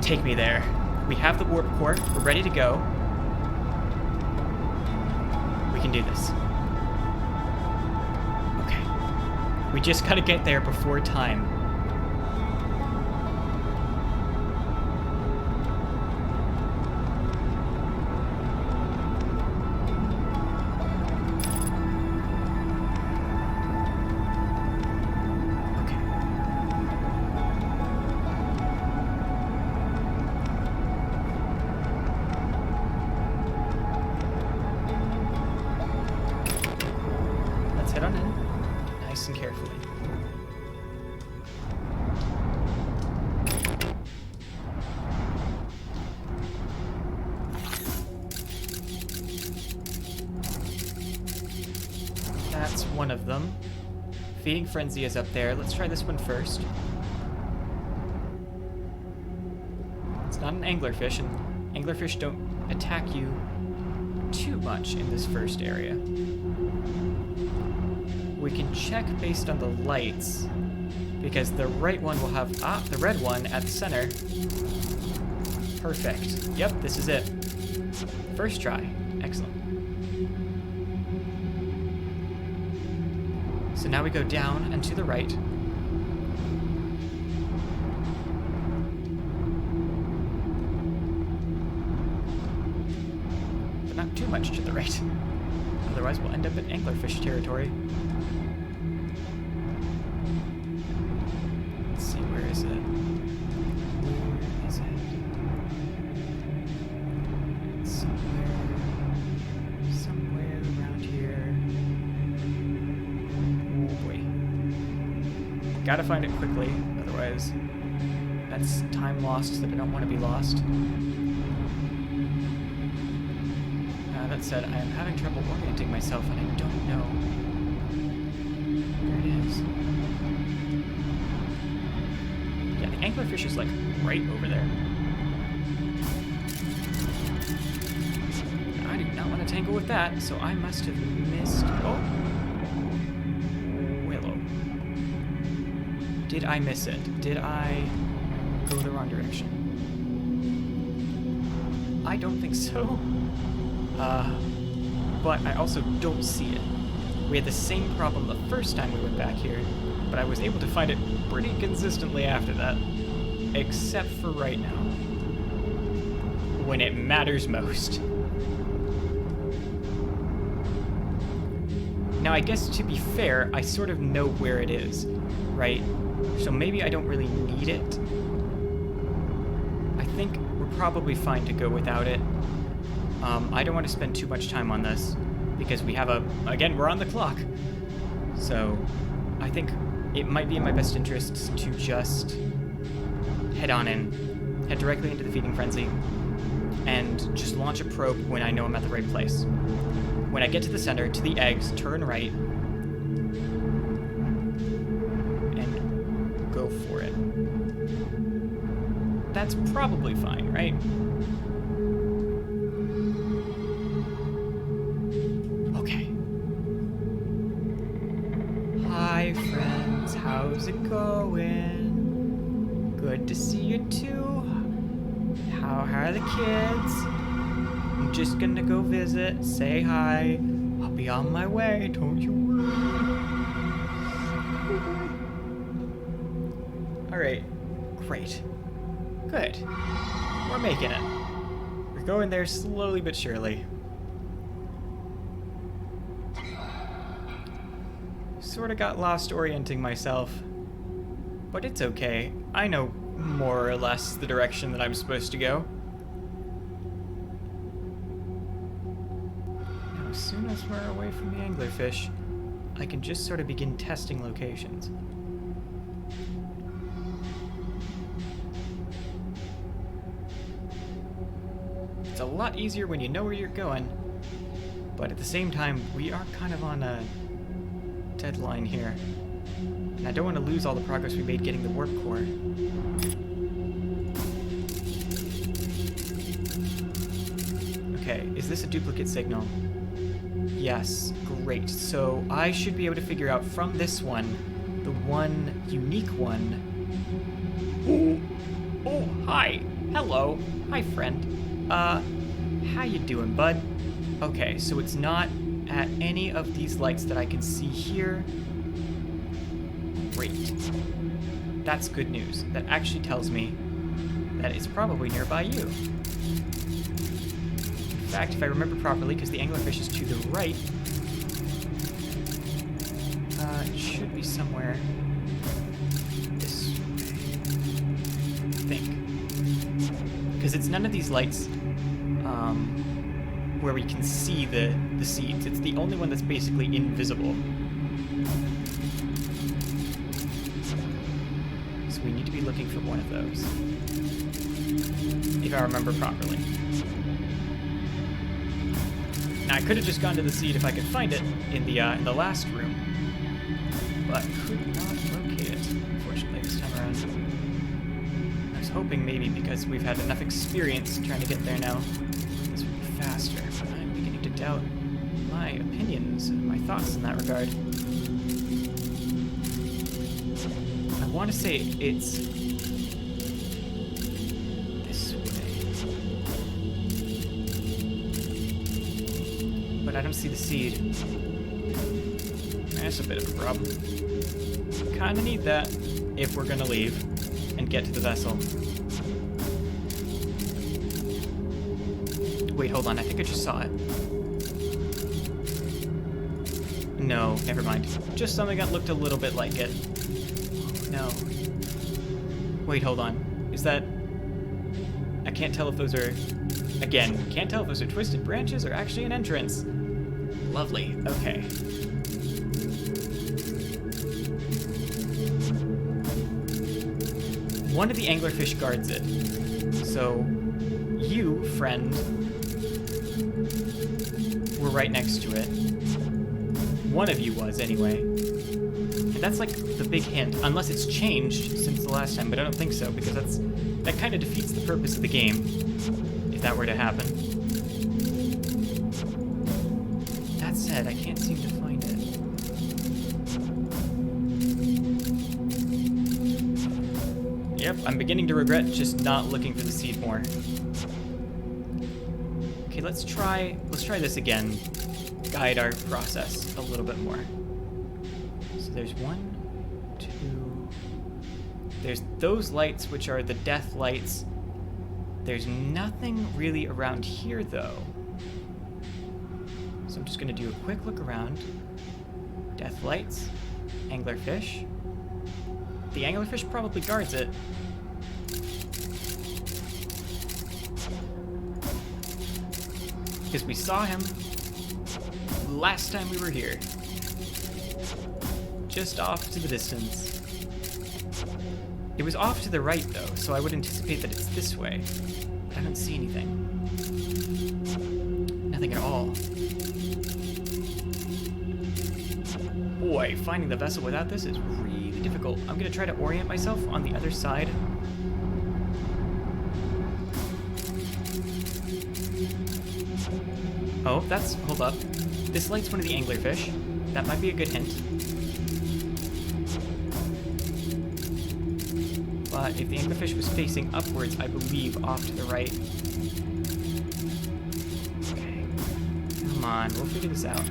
Speaker 1: Take me there. We have the warp core. We're ready to go. We can do this. Okay. We just gotta get there before time. Head on in, nice and carefully. That's one of them. Feeding Frenzy is up there. Let's try this one first. It's not an anglerfish, and anglerfish don't attack you too much in this first area. We can check based on the lights, because the right one will have, the red one at the center. Perfect. Yep, this is it. First try. Excellent. So now we go down and to the right. But not too much to the right. Otherwise we'll end up in anglerfish territory. Let's see, where is it? Where is it? It's somewhere around here. Oh boy. Gotta find it quickly, otherwise that's time lost that I don't want to be lost. That said, I am having trouble orienting myself and I don't know where it is. Yeah, the anglerfish is like right over there. I do not want to tangle with that, so I must have missed... Oh! Willow. Did I miss it? Did I go the wrong direction? I don't think so. But I also don't see it. We had the same problem the first time we went back here, but I was able to find it pretty consistently after that. Except for right now. When it matters most. Now I guess to be fair, I sort of know where it is, right? So maybe I don't really need it. I think we're probably fine to go without it. I don't want to spend too much time on this because we have again, we're on the clock. So I think it might be in my best interests to just head on in, head directly into the feeding frenzy, and just launch a probe when I know I'm at the right place. When I get to the center, to the eggs, turn right, and go for it. That's probably fine, right? Hi friends, how's it going? Good to see you too. How are the kids? I'm just gonna go visit, say hi. I'll be on my way, don't you worry. Alright, great. Good. We're making it. We're going there slowly but surely. Sort of got lost orienting myself, but it's okay. I know more or less the direction that I'm supposed to go. Now, as soon as we're away from the anglerfish, I can just sort of begin testing locations. It's a lot easier when you know where you're going, but at the same time, we are kind of on a deadline here. And I don't want to lose all the progress we made getting the warp core. Okay, is this a duplicate signal? Yes, great. So I should be able to figure out from this one, the one unique one. Oh, hi. Hello. Hi, friend. How you doing, bud? Okay, so it's not at any of these lights that I can see here. Great. That's good news. That actually tells me that it's probably nearby you. In fact, if I remember properly, because the anglerfish is to the right, it should be somewhere this way, I think. Because it's none of these lights where we can see the seeds. It's the only one that's basically invisible. So we need to be looking for one of those. If I remember properly. Now I could have just gone to the seed if I could find it in the last room, but could not locate it, unfortunately, this time around. I was hoping maybe because we've had enough experience trying to get there now, this would be faster, but I'm beginning to doubt my opinions and my thoughts in that regard. I want to say it's this way, but I don't see the seed. That's a bit of a problem. Kinda need that if we're gonna leave and get to the vessel. Wait, hold on, I think I just saw it. No, never mind. Just something that looked a little bit like it. No. Wait, hold on. Is that... I can't tell if those are... Again, can't tell if those are twisted branches or actually an entrance. Lovely. Okay. One of the anglerfish guards it. So, you, friend, were right next to it. One of you was, anyway. And that's like the big hint, unless it's changed since the last time, but I don't think so, because that kind of defeats the purpose of the game, if that were to happen. That said, I can't seem to find it. Yep, I'm beginning to regret just not looking for the seed more. Okay, let's try this again. Guide our process a little bit more. So there's 1, 2. There's those lights, which are the death lights. There's nothing really around here, though. So I'm just going to do a quick look around. Death lights. Anglerfish. The anglerfish probably guards it. Because we saw him last time we were here. Just off to the distance. It was off to the right, though, so I would anticipate that it's this way. But I don't see anything. Nothing at all. Boy, finding the vessel without this is really difficult. I'm gonna try to orient myself on the other side. Oh, hold up. This light's one of the anglerfish. That might be a good hint. But if the anglerfish was facing upwards, I believe off to the right. Okay. Come on, we'll figure this out.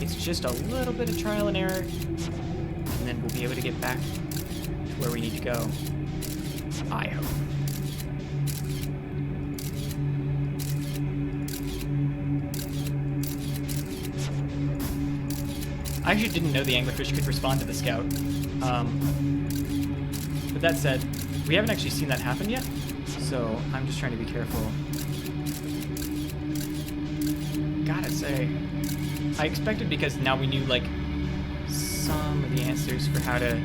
Speaker 1: It's just a little bit of trial and error, and then we'll be able to get back to where we need to go. I hope. I actually didn't know the anglerfish could respond to the scout. But that said, we haven't actually seen that happen yet, so I'm just trying to be careful. Gotta say, I expected, because now we knew, like, some of the answers for how to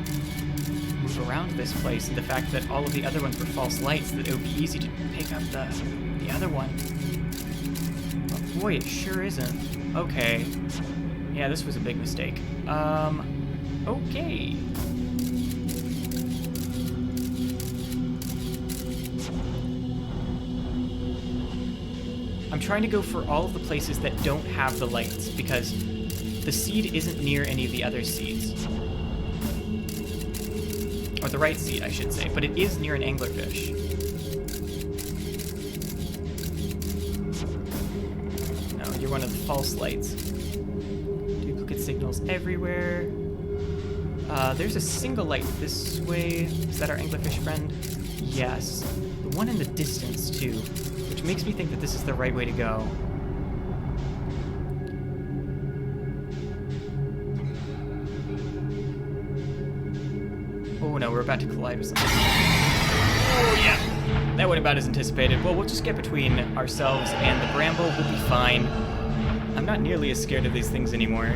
Speaker 1: move around this place, and the fact that all of the other ones were false lights, that it would be easy to pick up the other one. But boy, it sure isn't. Okay. Yeah, this was a big mistake. Okay. I'm trying to go for all of the places that don't have the lights, because the seed isn't near any of the other seeds. Or the right seed, I should say, but it is near an anglerfish. No, you're one of the false lights. Signals everywhere. There's a single light this way. Is that our anglerfish friend? Yes. The one in the distance, too, which makes me think that this is the right way to go. Oh no, we're about to collide with something. Oh yeah! That went about as anticipated. Well, we'll just get between ourselves and the bramble. We'll be fine. I'm not nearly as scared of these things anymore,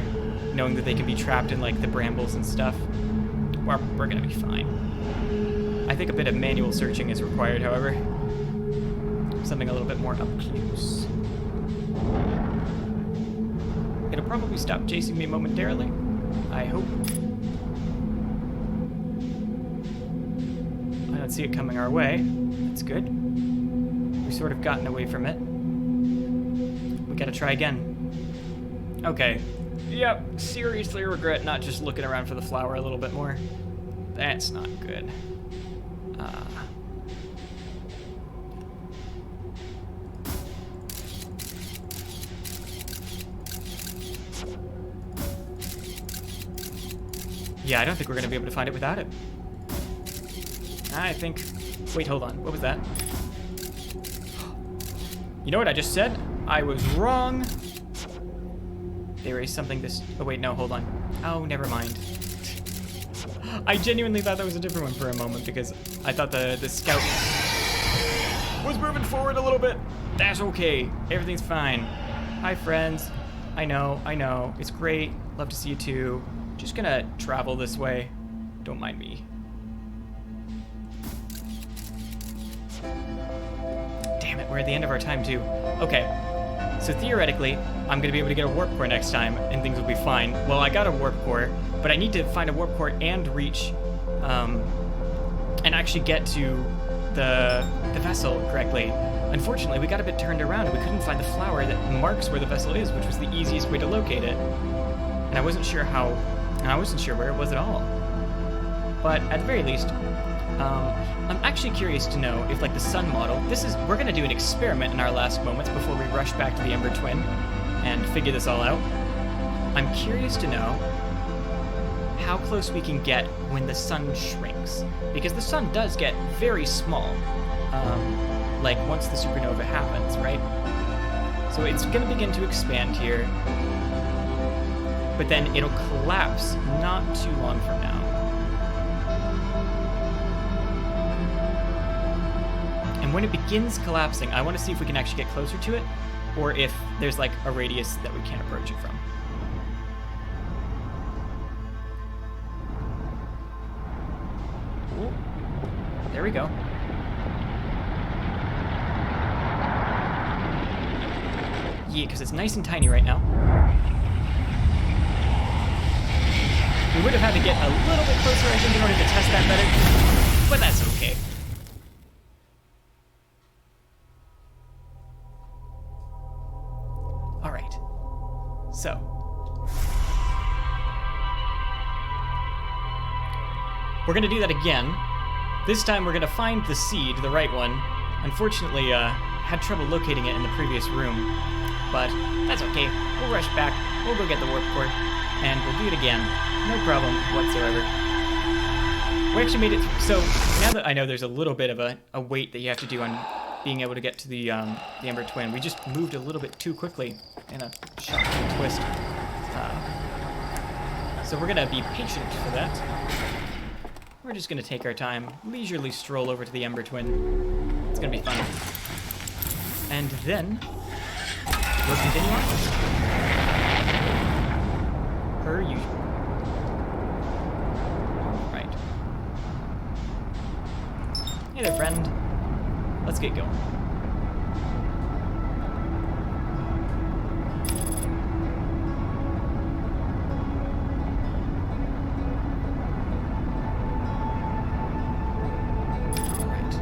Speaker 1: knowing that they can be trapped in, like, the brambles and stuff. We're gonna be fine. I think a bit of manual searching is required, however. Something a little bit more up close. It'll probably stop chasing me momentarily, I hope. I don't see it coming our way. That's good. We've sort of gotten away from it. We gotta try again. Okay. Yep, seriously regret not just looking around for the flower a little bit more. That's not good. Yeah, I don't think we're gonna be able to find it without it. I think... Wait, hold on. What was that? You know what I just said? I was wrong. There is something this... Oh, wait, no, hold on. Oh, never mind. I genuinely thought that was a different one for a moment because I thought the scout was moving forward a little bit. That's okay. Everything's fine. Hi, friends. I know. It's great. Love to see you too. Just gonna travel this way. Don't mind me. Damn it, we're at the end of our time too. Okay, so theoretically, I'm gonna be able to get a warp core next time and things will be fine. Well, I got a warp core, but I need to find a warp core and reach, and actually get to the vessel correctly. Unfortunately, we got a bit turned around and we couldn't find the flower that marks where the vessel is, which was the easiest way to locate it. And I wasn't sure where it was at all. But at the very least, I'm actually curious to know if, like, the sun model, we're gonna do an experiment in our last moments before we rush back to the Ember Twin and figure this all out. I'm curious to know how close we can get when the sun shrinks. Because the sun does get very small, like once the supernova happens, right? So it's gonna begin to expand here, but then it'll collapse not too long from now. And when it begins collapsing, I want to see if we can actually get closer to it, or if there's like a radius that we can't approach it from. Ooh. There we go. Yeah, because it's nice and tiny right now. We would have had to get a little bit closer, I think, in order to test that better, but that's okay. All right, so. We're gonna do that again. This time we're gonna find the seed, the right one. Unfortunately, had trouble locating it in the previous room, but that's okay. We'll rush back, we'll go get the warp core, and we'll do it again. No problem whatsoever. We actually made it through. So now that I know there's a little bit of a wait that you have to do on being able to get to the Ember Twin, we just moved a little bit too quickly in a shocking twist. So we're gonna be patient for that. We're just gonna take our time, leisurely stroll over to the Ember Twin. It's gonna be fun. And then we'll continue on. Per usual. Right. Hey there, friend. Let's get going. Alright.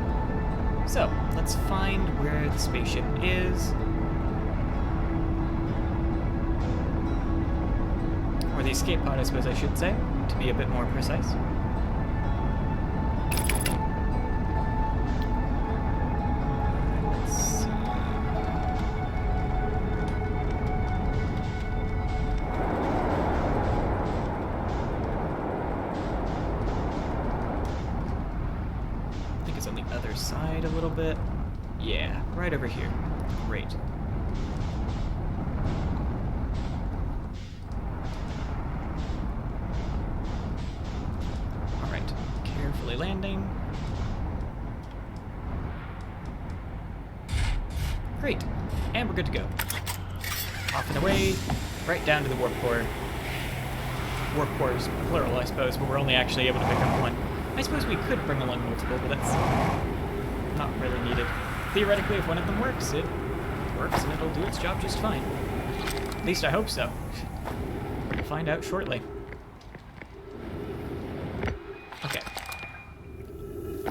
Speaker 1: So, let's find where the spaceship is. Or the escape pod, I suppose I should say, to be a bit more precise. Side a little bit. Yeah, right over here. Great. Alright, carefully landing. Great, and we're good to go. Off and away, right down to the warp core. Warp cores, plural I suppose, but we're only actually able to pick up one. I suppose we could bring along multiple, but that's not really needed. Theoretically, if one of them works, it works and it'll do its job just fine. At least I hope so. We'll find out shortly. Okay.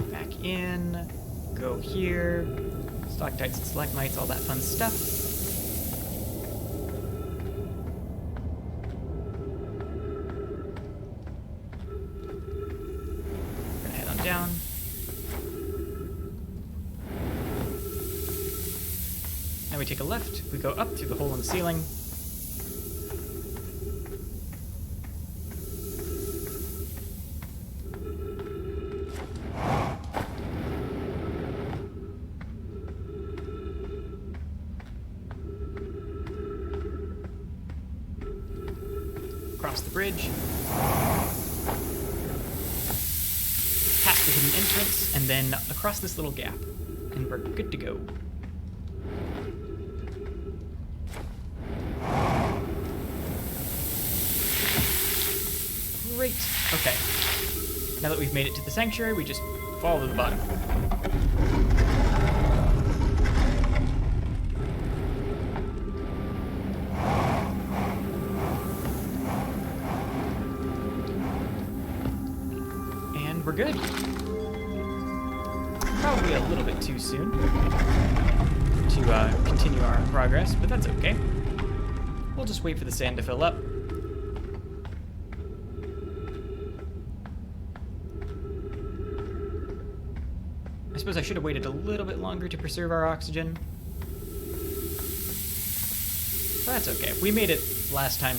Speaker 1: Back in. Go here. Stalactites and stalagmites, all that fun stuff. We're gonna head on down. Now we take a left, we go up through the hole in the ceiling. across the bridge, past the hidden entrance, and then across this little gap. And we're good to go. Great. Okay. Now that we've made it to the sanctuary, we just fall to the bottom. And we're good. Probably a little bit too soon to continue our progress, but that's okay. We'll just wait for the sand to fill up. I suppose I should have waited a little bit longer to preserve our oxygen. But that's okay. We made it last time,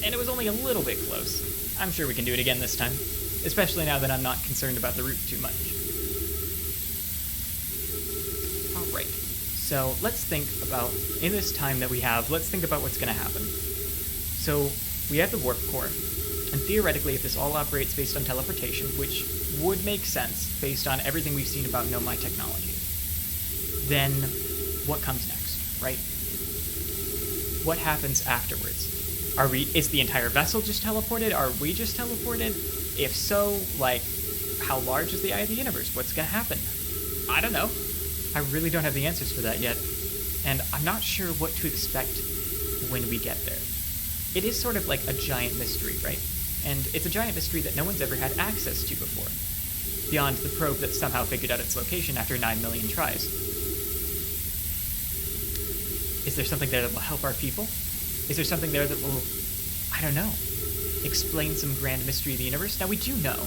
Speaker 1: and it was only a little bit close. I'm sure we can do it again this time, especially now that I'm not concerned about the route too much. Alright, so let's think about, in this time that we have, let's think about what's going to happen. So, we have the warp core, and theoretically, if this all operates based on teleportation, which would make sense based on everything we've seen about Nomai technology, then what comes next, right? What happens afterwards? Is the entire vessel just teleported? Are we just teleported? If so, like, how large is the eye of the universe? What's gonna happen? I don't know. I really don't have the answers for that yet, and I'm not sure what to expect when we get there. It is sort of like a giant mystery, right? And it's a giant mystery that no one's ever had access to before, beyond the probe that somehow figured out its location after 9 million tries. Is there something there that will help our people? Is there something there that will, I don't know, explain some grand mystery of the universe? Now, we do know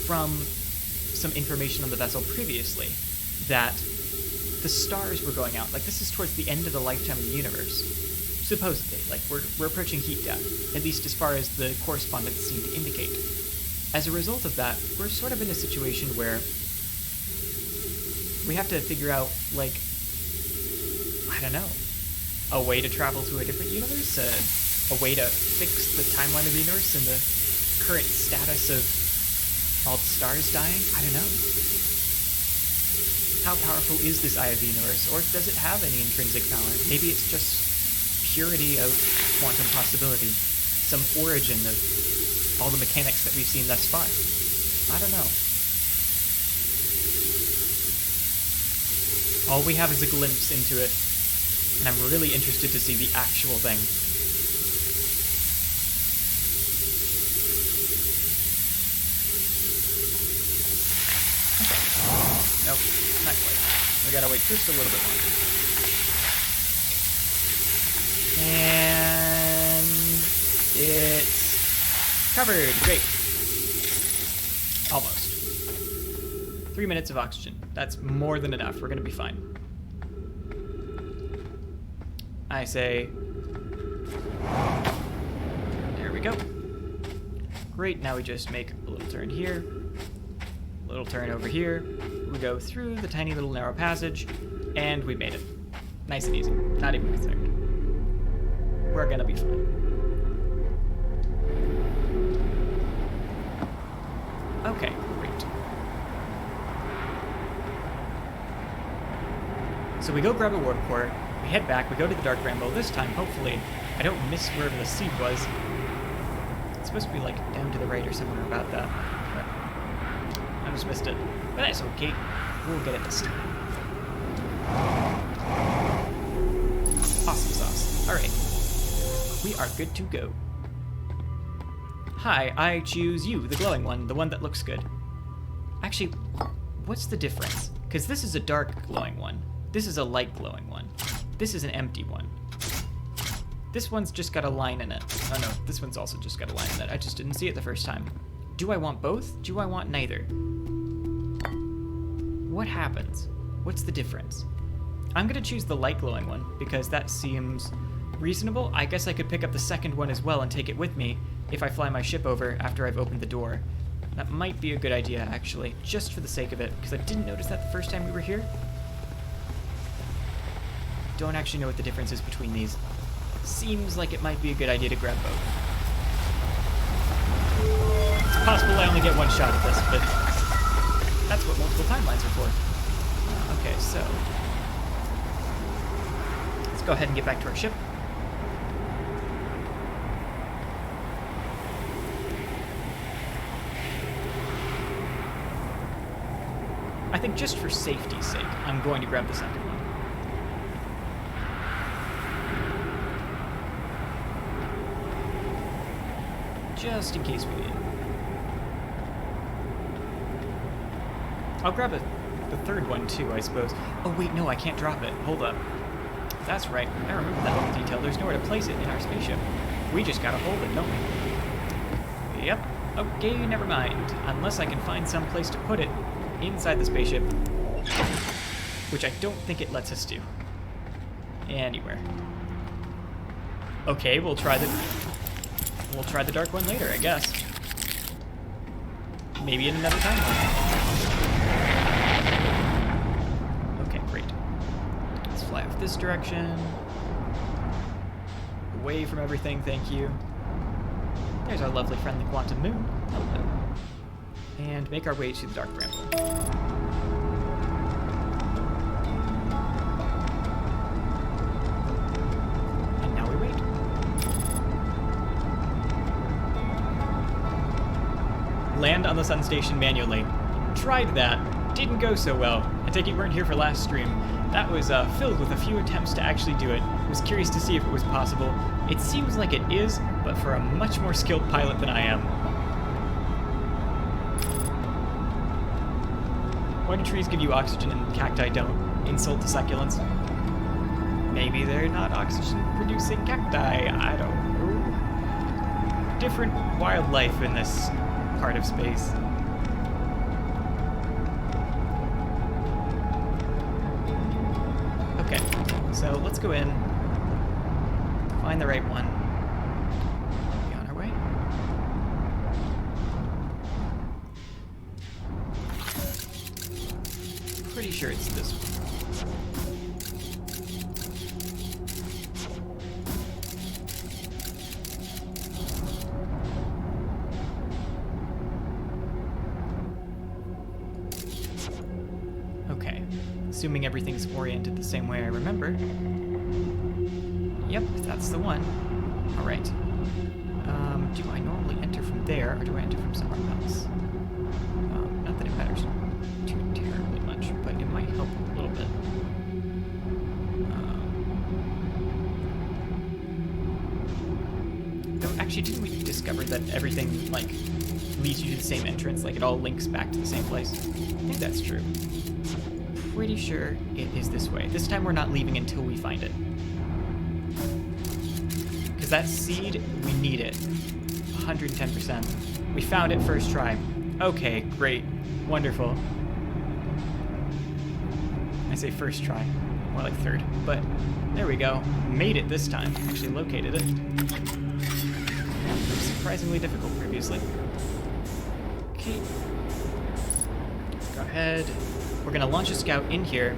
Speaker 1: from some information on the vessel previously that the stars were going out. Like, this is towards the end of the lifetime of the universe. Supposedly. Like, we're approaching heat death, at least as far as the correspondence seem to indicate. As a result of that, we're sort of in a situation where we have to figure out, like, I don't know, a way to travel to a different universe, a way to fix the timeline of the universe and the current status of all the stars dying. I don't know. How powerful is this eye of the universe, or does it have any intrinsic power? Maybe it's just purity of quantum possibility, some origin of all the mechanics that we've seen thus far. I don't know. All we have is a glimpse into it, and I'm really interested to see the actual thing. Okay. Nope, not quite. We gotta wait just a little bit longer. And it's covered. Great. Almost. 3 minutes of oxygen. That's more than enough. We're gonna be fine. I say, there we go. Great, now we just make a little turn here, a little turn over here. We go through the tiny little narrow passage, and we made it. Nice and easy. Not even concerned. We're gonna be fine. Okay, great. So we go grab a warp core, we head back, we go to the Dark Rambo. This time, hopefully, I don't miss wherever the seed was. It's supposed to be, like, down to the right or somewhere about that. But I just missed it. But that's okay. We'll get it this time. Awesome sauce. Alright. We are good to go. Hi, I choose you, the glowing one, the one that looks good. Actually, what's the difference? Because this is a dark glowing one. This is a light glowing one. This is an empty one. This one's just got a line in it. Oh no, this one's also just got a line in it. I just didn't see it the first time. Do I want both? Do I want neither? What happens? What's the difference? I'm gonna choose the light glowing one because that seems reasonable. I guess I could pick up the second one as well and take it with me if I fly my ship over after I've opened the door. That might be a good idea, actually, just for the sake of it, because I didn't notice that the first time we were here. Don't actually know what the difference is between these. Seems like it might be a good idea to grab both. possible I only get one shot at this, but that's what multiple timelines are for. Okay, so let's go ahead and get back to our ship. I think just for safety's sake, I'm going to grab the second one. Just in case we need it. I'll grab the third one too, I suppose. Oh wait, no, I can't drop it. Hold up. That's right. I remember that little detail. There's nowhere to place it in our spaceship. We just gotta hold it, don't we? Yep. Okay, never mind. Unless I can find some place to put it inside the spaceship, which I don't think it lets us do. Anywhere. Okay, we'll try the dark one later, I guess. Maybe in another timeline. Okay, great. Let's fly off this direction. Away from everything, thank you. There's our lovely friendly quantum moon. Hello. And make our way to the dark bramble. And now we wait. Land on the sun station manually. Tried that. Didn't go so well. I take it you weren't here for last stream. That was filled with a few attempts to actually do it. Was curious to see if it was possible. It seems like it is, but for a much more skilled pilot than I am. Why do trees give you oxygen and cacti don't? Insult to succulents. Maybe they're not oxygen-producing cacti. I don't know. Different wildlife in this part of space. Okay, so let's go in, find the right one, be on our way. Pretty sure it's this one. Okay, assuming everything's oriented the same way I remember. Yep, that's the one. All right. Do I normally enter from there, or do I enter from somewhere else? Not that it matters too terribly much, but it might help a little bit. Though, actually, didn't we discover that everything, like, leads you to the same entrance? Like, it all links back to the same place? I think that's true. Pretty sure it is this way. This time we're not leaving until we find it. Because that seed, we need it. 110%. We found it first try. Okay, great. Wonderful. I say first try. More like third. But there we go. Made it this time. Actually located it. It was surprisingly difficult previously. Okay. Go ahead. We're going to launch a scout in here.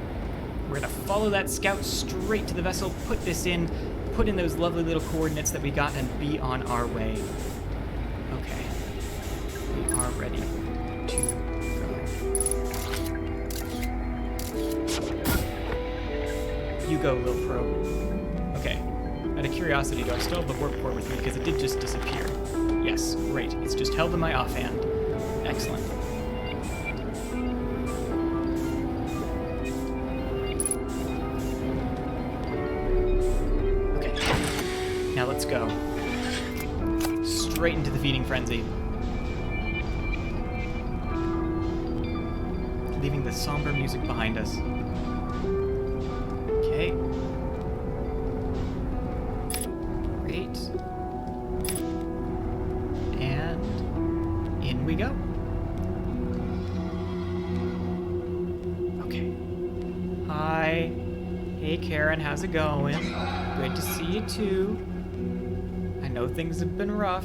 Speaker 1: We're going to follow that scout straight to the vessel, put this in, put in those lovely little coordinates that we got, and be on our way. Okay. We are ready to go. You go, little probe. Okay. Out of curiosity, do I still have the warp core with me? Because it did just disappear. Yes, great. It's just held in my offhand. Excellent. Now let's go. Straight into the feeding frenzy. Leaving the somber music behind us. Okay. Great. And in we go. Okay. Hi. Hey Karen, how's it going? Good to see you too. I know things have been rough,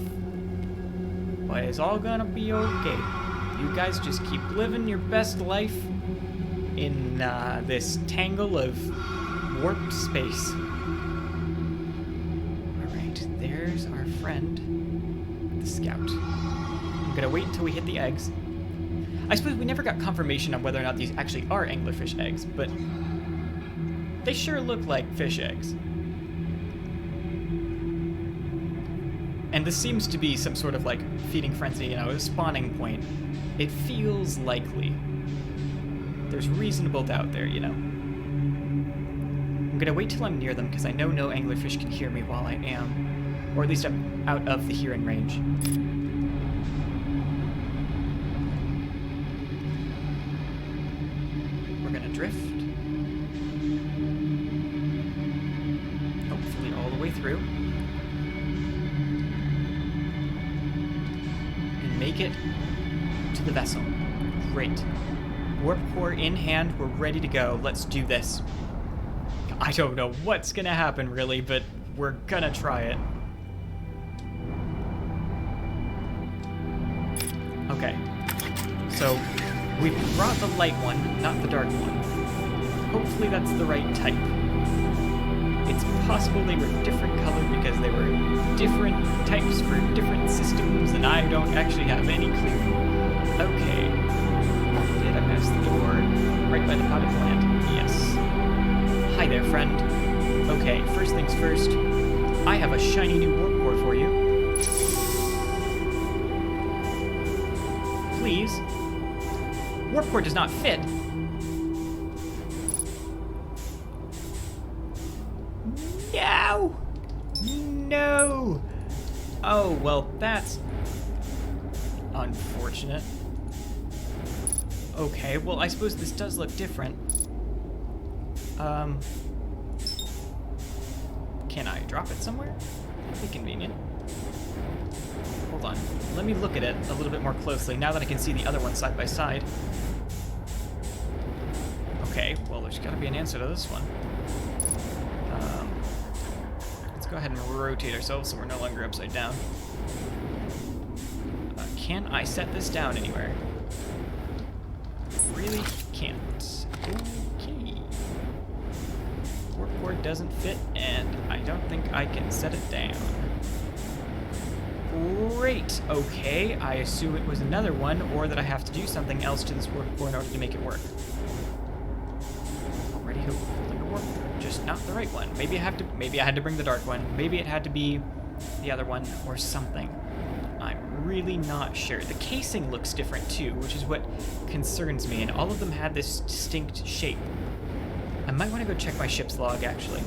Speaker 1: but it's all gonna be okay. You guys just keep living your best life in this tangle of warped space. Alright, there's our friend, the scout. I'm gonna wait until we hit the eggs. I suppose we never got confirmation on whether or not these actually are anglerfish eggs, but they sure look like fish eggs. And this seems to be some sort of like feeding frenzy, a spawning point. It feels likely. There's reasonable doubt there, I'm gonna wait till I'm near them because I know no anglerfish can hear me while I am, or at least I'm out of the hearing range. We're gonna drift. Hopefully all the way through. And make it to the vessel. Great. Warp core in hand, we're ready to go. Let's do this. I don't know what's gonna happen really, but we're gonna try it. Okay. So, we brought the light one, not the dark one. Hopefully that's the right type. It's possible they were different colored because they were different types for different systems, and I don't actually have any clue. Okay. Did I pass the door? Right by the potted plant? Yes. Hi there, friend. Okay, first things first. I have a shiny new warp core for you. Please. Warp core does not fit. No! No! Oh, well, that's unfortunate. Okay, well, I suppose this does look different. Can I drop it somewhere? That'd be convenient. Hold on. Let me look at it a little bit more closely now that I can see the other one side by side. Okay, well, there's gotta be an answer to this one. Let's go ahead and rotate ourselves so we're no longer upside down. Can I set this down anywhere? Really can't. Okay. Warp core doesn't fit, and I don't think I can set it down. Great. Okay, I assume it was another one, or that I have to do something else to this warp core in order to make it work. Already holding a warp core, just not the right one. Maybe I had to bring the dark one. Maybe it had to be the other one, or something. I'm really not sure. The casing looks different too, which is what concerns me, and all of them had this distinct shape. I might want to go check my ship's log, actually.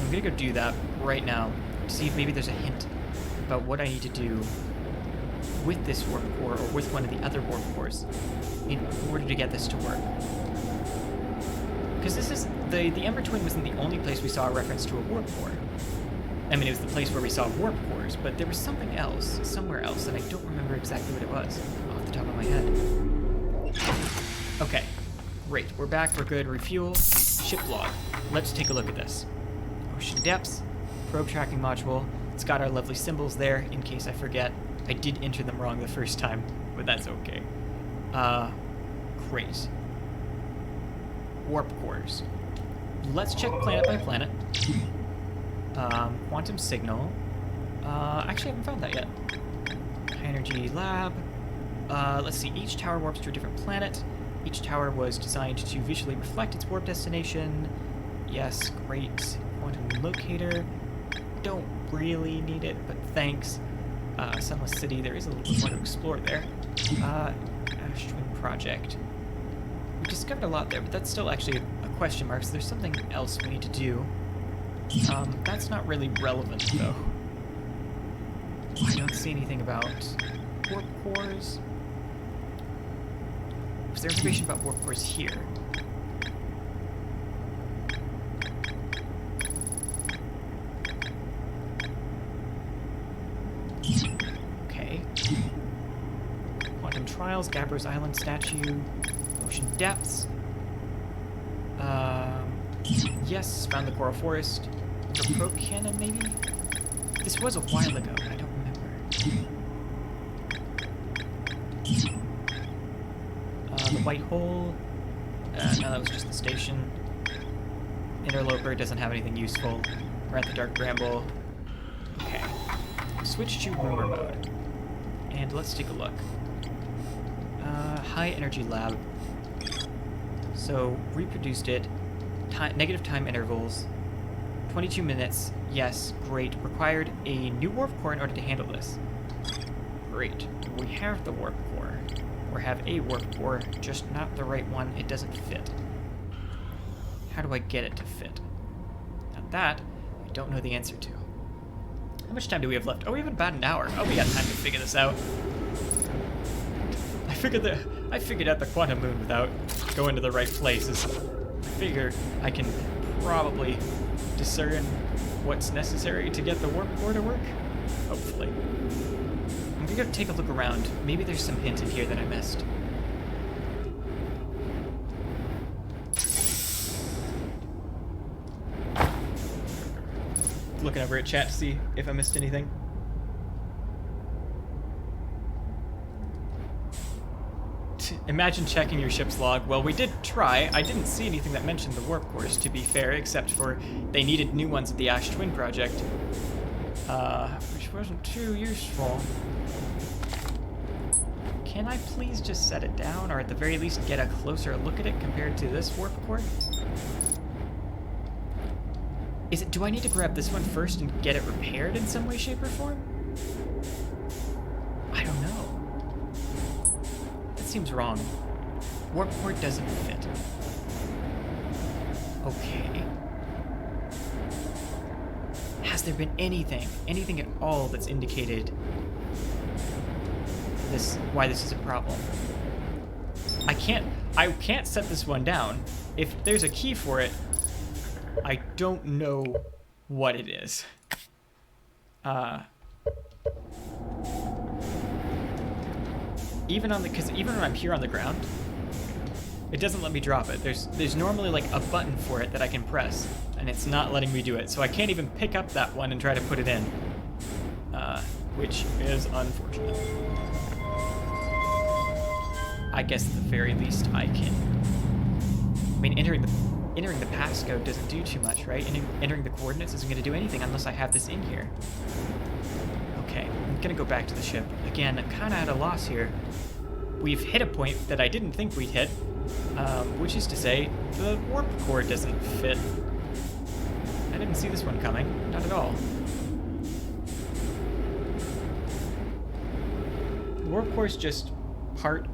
Speaker 1: I'm gonna go do that right now to see if maybe there's a hint about what I need to do with this warp core or with one of the other warp cores in order to get this to work. Because this is the Ember Twin wasn't the only place we saw a reference to a warp core. I mean, it was the place where we saw warp cores, but there was something else, somewhere else, and I don't remember exactly what it was off the top of my head. Okay, great. We're back, we're good. Refuel, ship log. Let's take a look at this. Ocean depths, probe tracking module. It's got our lovely symbols there, in case I forget. I did enter them wrong the first time, but that's okay. Great. Warp cores. Let's check planet by planet. Quantum signal. Actually, I haven't found that yet. High energy lab. Let's see. Each tower warps to a different planet. Each tower was designed to visually reflect its warp destination. Yes, great. Quantum locator. Don't really need it, but thanks. Sunless City. There is a little bit more to explore there. Ash Twin Project. We discovered a lot there, but that's still actually a question mark, so there's something else we need to do. That's not really relevant, though. I don't see anything about warp cores. Was there information about warp cores here? Okay. Quantum Trials, Gabbro's Island statue, Ocean Depths. Yes, found the Coral Forest. The probe cannon, maybe? This was a while ago, I don't remember. The White Hole. No, that was just the station. Interloper doesn't have anything useful. We're at the Dark Bramble. Okay. Switch to rumor mode. And let's take a look. High energy lab. So, reproduced it. Negative time intervals. 22 minutes. Yes, great. Required a new warp core in order to handle this. Great. We have the warp core. Or have a warp core, just not the right one. It doesn't fit. How do I get it to fit? Now that, I don't know the answer to. How much time do we have left? Oh, we have about an hour. Oh, we got time to figure this out. I figured out the quantum moon without going to the right places. I figured I can probably discern what's necessary to get the warp core to work. Hopefully. I'm gonna go take a look around. Maybe there's some hint in here that I missed. Looking over at chat to see if I missed anything. Imagine checking your ship's log. Well, we did try. I didn't see anything that mentioned the warp cores, to be fair, except for they needed new ones at the Ash Twin project, which wasn't too useful. Can I please just set it down, or at the very least get a closer look at it compared to this warp core? Do I need to grab this one first and get it repaired in some way, shape, or form? I don't know. That seems wrong. Warp core doesn't fit. Okay. Has there been anything at all that's indicated why this is a problem? I can't set this one down. If there's a key for it, I don't know what it is. Even when I'm here on the ground, it doesn't let me drop it. There's normally like a button for it that I can press, and it's not letting me do it. So I can't even pick up that one and try to put it in, which is unfortunate. I guess at the very least I can. I mean, entering the passcode doesn't do too much, right? Entering the coordinates isn't going to do anything unless I have this in here. Okay, I'm going to go back to the ship. Again, I'm kind of at a loss here. We've hit a point that I didn't think we'd hit, which is to say, the warp core doesn't fit. I didn't see this one coming. Not at all. The warp core's just part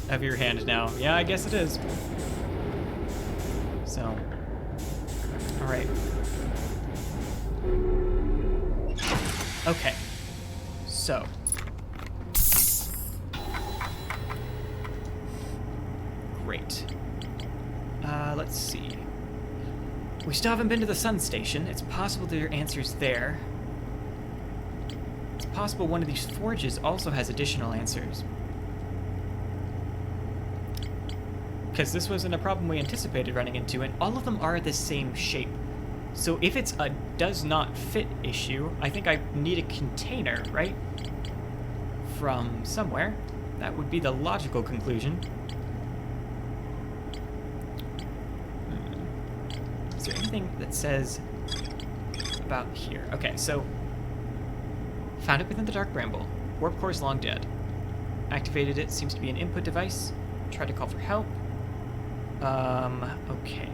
Speaker 1: of your hand now. Yeah, I guess it is. So, alright. Okay. So. Great. Let's see. We still haven't been to the sun station. It's possible there are answers there. It's possible one of these forges also has additional answers. Because this wasn't a problem we anticipated running into, and all of them are the same shape. So if it's a does not fit issue, I think I need a container, right? From somewhere. That would be the logical conclusion. Is there anything that says about here? Okay, so found it within the Dark Bramble. Warp core is long dead. Activated it, seems to be an input device. Tried to call for help. Okay.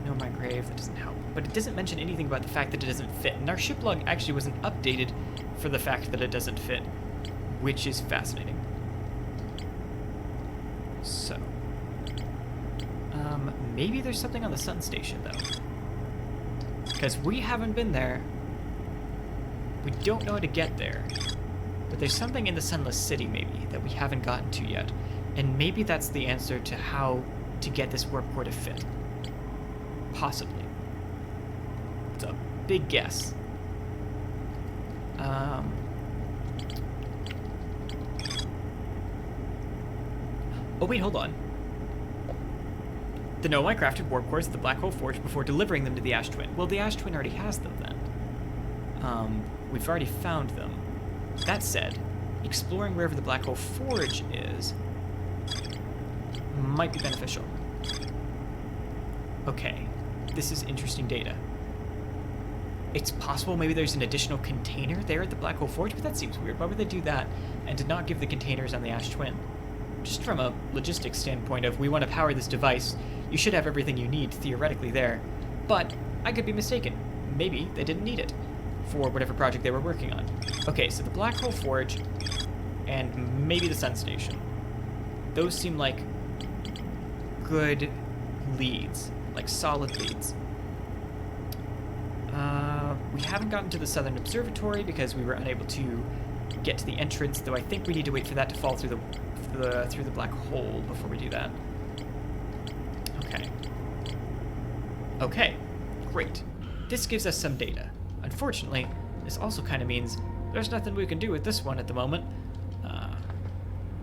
Speaker 1: No, my grave, that doesn't help. But it doesn't mention anything about the fact that it doesn't fit. And our ship log actually wasn't updated for the fact that it doesn't fit, which is fascinating. So. Maybe there's something on the sun station, though. Because we haven't been there. We don't know how to get there. But there's something in the Sunless City, maybe, that we haven't gotten to yet. And maybe that's the answer to how to get this warp core to fit. Possibly. It's a big guess. Oh wait, hold on. The Nomai crafted warp cores at the Black Hole Forge before delivering them to the Ash Twin. Well, the Ash Twin already has them then. We've already found them. That said, exploring wherever the Black Hole Forge is might be beneficial. Okay, this is interesting data. It's possible maybe there's an additional container there at the Black Hole Forge, but that seems weird. Why would they do that and did not give the containers on the Ash Twin? Just from a logistics standpoint of, we want to power this device, you should have everything you need theoretically there. But I could be mistaken. Maybe they didn't need it for whatever project they were working on. Okay, so the Black Hole Forge and maybe the Sun Station. Those seem like good leads, like solid leads. We haven't gotten to the Southern Observatory because we were unable to get to the entrance, though I think we need to wait for that to fall through the black hole before we do that. Okay. Okay, great. This gives us some data. Unfortunately, this also kind of means there's nothing we can do with this one at the moment,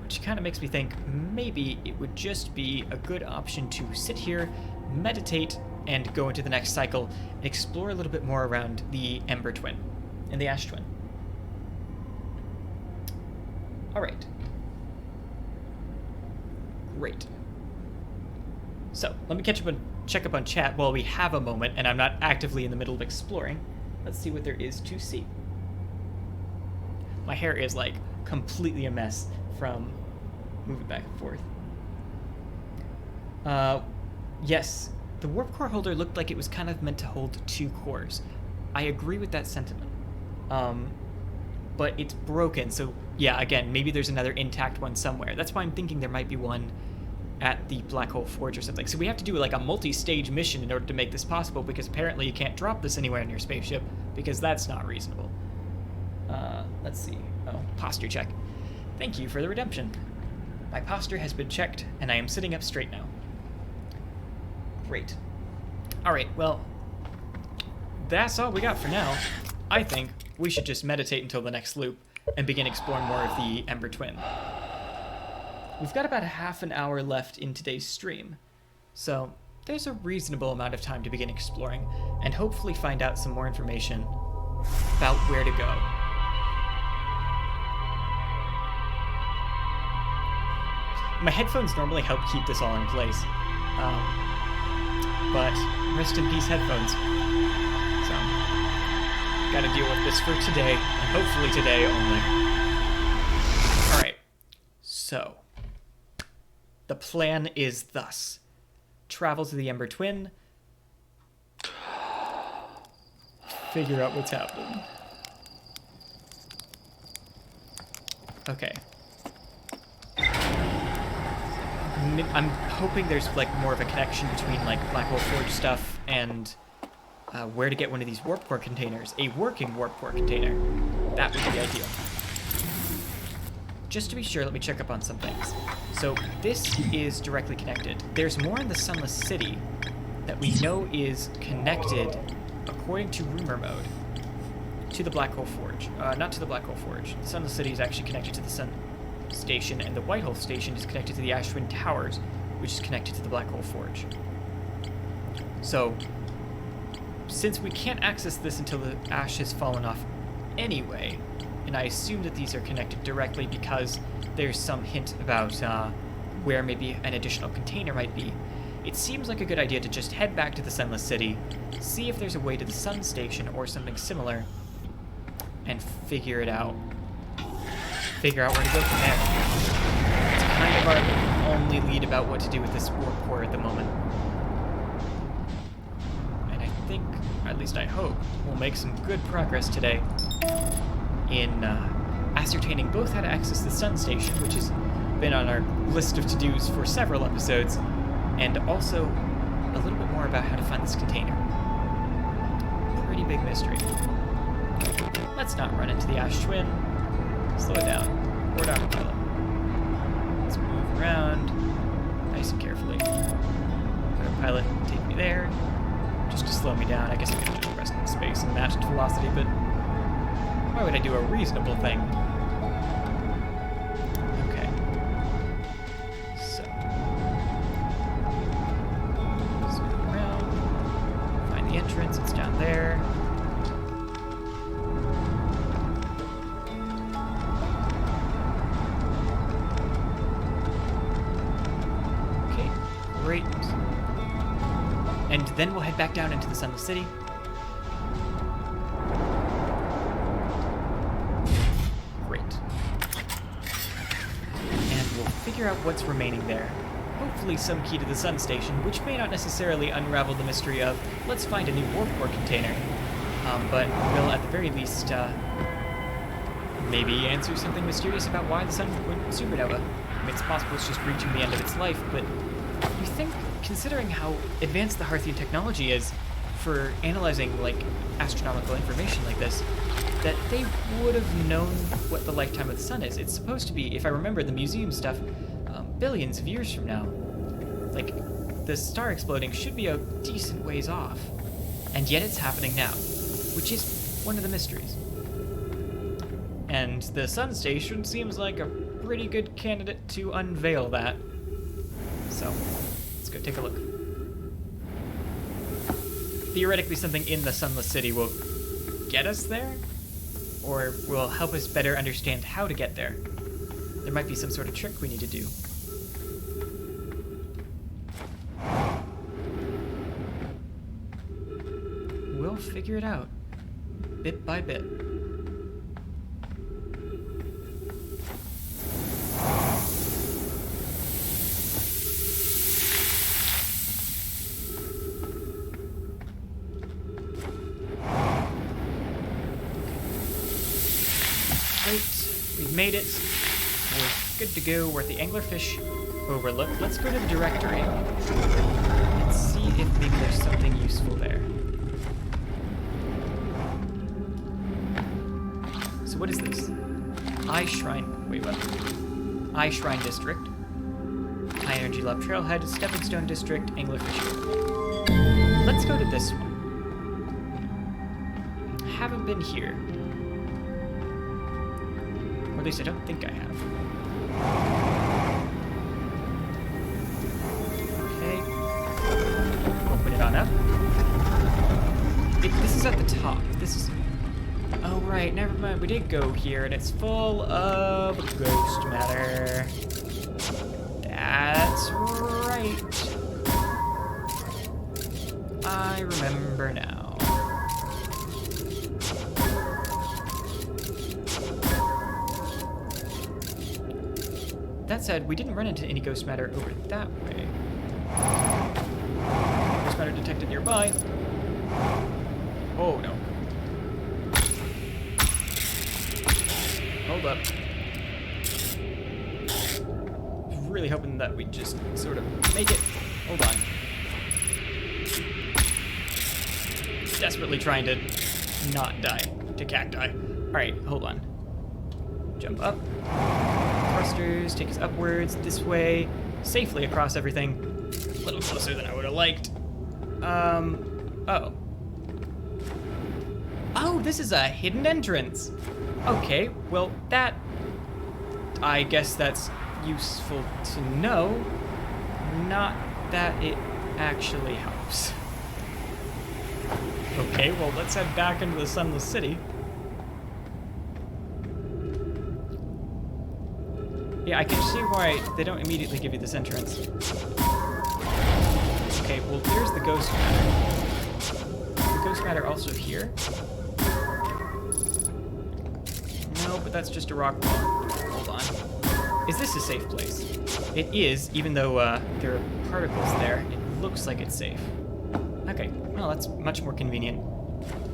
Speaker 1: which kind of makes me think maybe it would just be a good option to sit here, meditate, and go into the next cycle and explore a little bit more around the Ember Twin and the Ash Twin. All right. Great. So, let me check up on chat while we have a moment and I'm not actively in the middle of exploring. Let's see what there is to see. My hair is, like, completely a mess from moving back and forth. Yes, the warp core holder looked like it was kind of meant to hold 2 cores. I agree with that sentiment. But it's broken, so yeah, again, maybe there's another intact one somewhere. That's why I'm thinking there might be one at the Black Hole Forge or something. So we have to do like a multi-stage mission in order to make this possible, because apparently you can't drop this anywhere in your spaceship, because that's not reasonable. Let's see. Oh, posture check. Thank you for the redemption. My posture has been checked, and I am sitting up straight now. Great. Alright, well, that's all we got for now. I think we should just meditate until the next loop and begin exploring more of the Ember Twin. We've got about a half an hour left in today's stream, so there's a reasonable amount of time to begin exploring and hopefully find out some more information about where to go. My headphones normally help keep this all in place, but rest in peace headphones. So, gotta deal with this for today, and hopefully today only. Alright, so, the plan is thus. Travel to the Ember Twin, figure out what's happening. Okay. I'm hoping there's like more of a connection between like Black Hole Forge stuff and where to get one of these warp core containers. A working warp core container. That would be ideal. Just to be sure, let me check up on some things. So this is directly connected. There's more in the Sunless City that we know is connected, according to rumor mode, to the Black Hole Forge. Not to the Black Hole Forge. The Sunless City is actually connected to the Sun Station, and the White Hole Station is connected to the Ash Twin Towers, which is connected to the Black Hole Forge. So, since we can't access this until the ash has fallen off anyway, and I assume that these are connected directly because there's some hint about where maybe an additional container might be, it seems like a good idea to just head back to the Sunless City, see if there's a way to the Sun Station or something similar, and figure it out. Figure out where to go from there. It's kind of our only lead about what to do with this warp core at the moment. And I think, or at least I hope, we'll make some good progress today in ascertaining both how to access the Sun Station, which has been on our list of to-dos for several episodes, and also a little bit more about how to find this container. Pretty big mystery. Let's not run into the Ash Twin. Slow it down. Board autopilot. Let's move around nice and carefully. Autopilot, take me there. Just to slow me down. I guess I could just rest in space and match its velocity, but why would I do a reasonable thing? Okay. So. Zoom around. Find the entrance. It's down there. Great. And then we'll head back down into the Sunless City. figure out what's remaining there. Hopefully some key to the sun station, which may not necessarily unravel the mystery of, let's find a new warp core container. But will, at the very least, maybe answer something mysterious about why the sun went supernova. I mean, it's possible it's just reaching the end of its life, but you think, considering how advanced the Hearthian technology is for analyzing, like, astronomical information like this, that they would have known what the lifetime of the sun is. It's supposed to be, if I remember the museum stuff, billions of years from now. Like, the star exploding should be a decent ways off. And yet it's happening now, which is one of the mysteries. And the sun station seems like a pretty good candidate to unveil that. So, let's go take a look. Theoretically, something in the Sunless City will get us there, or will help us better understand how to get there. There might be some sort of trick we need to do. We'll figure it out, bit by bit. We've made it. We're good to go. We're at the Anglerfish Overlook. Let's go to the directory and see if maybe there's something useful there. So what is this? Eye Shrine. Wait, what? Eye Shrine District. High Energy Lab Trailhead. Stepping Stone District. Anglerfish Overlook. Let's go to this one. Haven't been here. At least I don't think I have. Okay. Open it on up. This is at the top. This is... Oh, right. Never mind. We did go here, and it's full of ghost matter. That's right. I remember now. That said, we didn't run into any ghost matter over that way. Ghost matter detected nearby. Oh, no. Hold up. Really hoping that we just sort of make it. Hold on. Desperately trying to not die to cacti. Alright, hold on. Jump up. Thrusters take us upwards, this way, safely across everything. A little closer than I would have liked. Oh. Oh, this is a hidden entrance. Okay, well, that... I guess that's useful to know. Not that it actually helps. Okay, well, let's head back into the Sunless City. Yeah, I can see why they don't immediately give you this entrance. Okay, well, there's the ghost matter. The ghost matter also here? No, but that's just a rock wall. Hold on. Is this a safe place? It is, even though there are particles there. It looks like it's safe. Okay, well, that's much more convenient.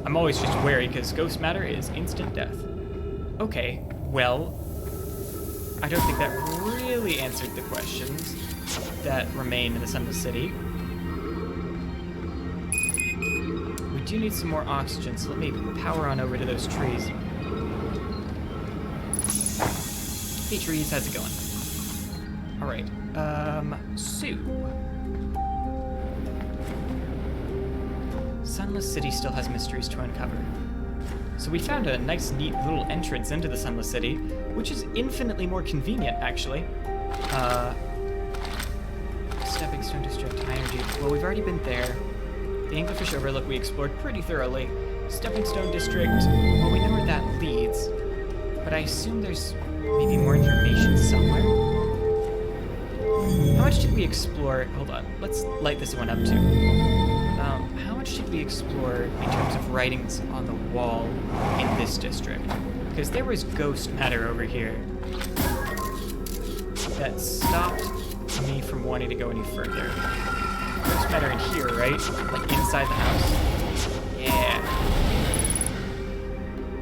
Speaker 1: I'm always just wary because ghost matter is instant death. Okay, well... I don't think that really answered the questions that remain in the Sunless City. We do need some more oxygen, so let me power on over to those trees. Hey trees, how's it going? Alright, so... Sunless City still has mysteries to uncover. So we found a nice, neat little entrance into the Sunless City, which is infinitely more convenient, actually. Stepping Stone District, High Energy. Well, we've already been there. The Anglerfish Overlook we explored pretty thoroughly. Stepping Stone District, well, we know where that leads. But I assume there's maybe more information somewhere? How much did we explore? Hold on, let's light this one up too. How much did we explore in terms of writings on the wall in this district? Because there was ghost matter over here. that stopped me from wanting to go any further. Ghost matter in here, right? Like inside the house. Yeah.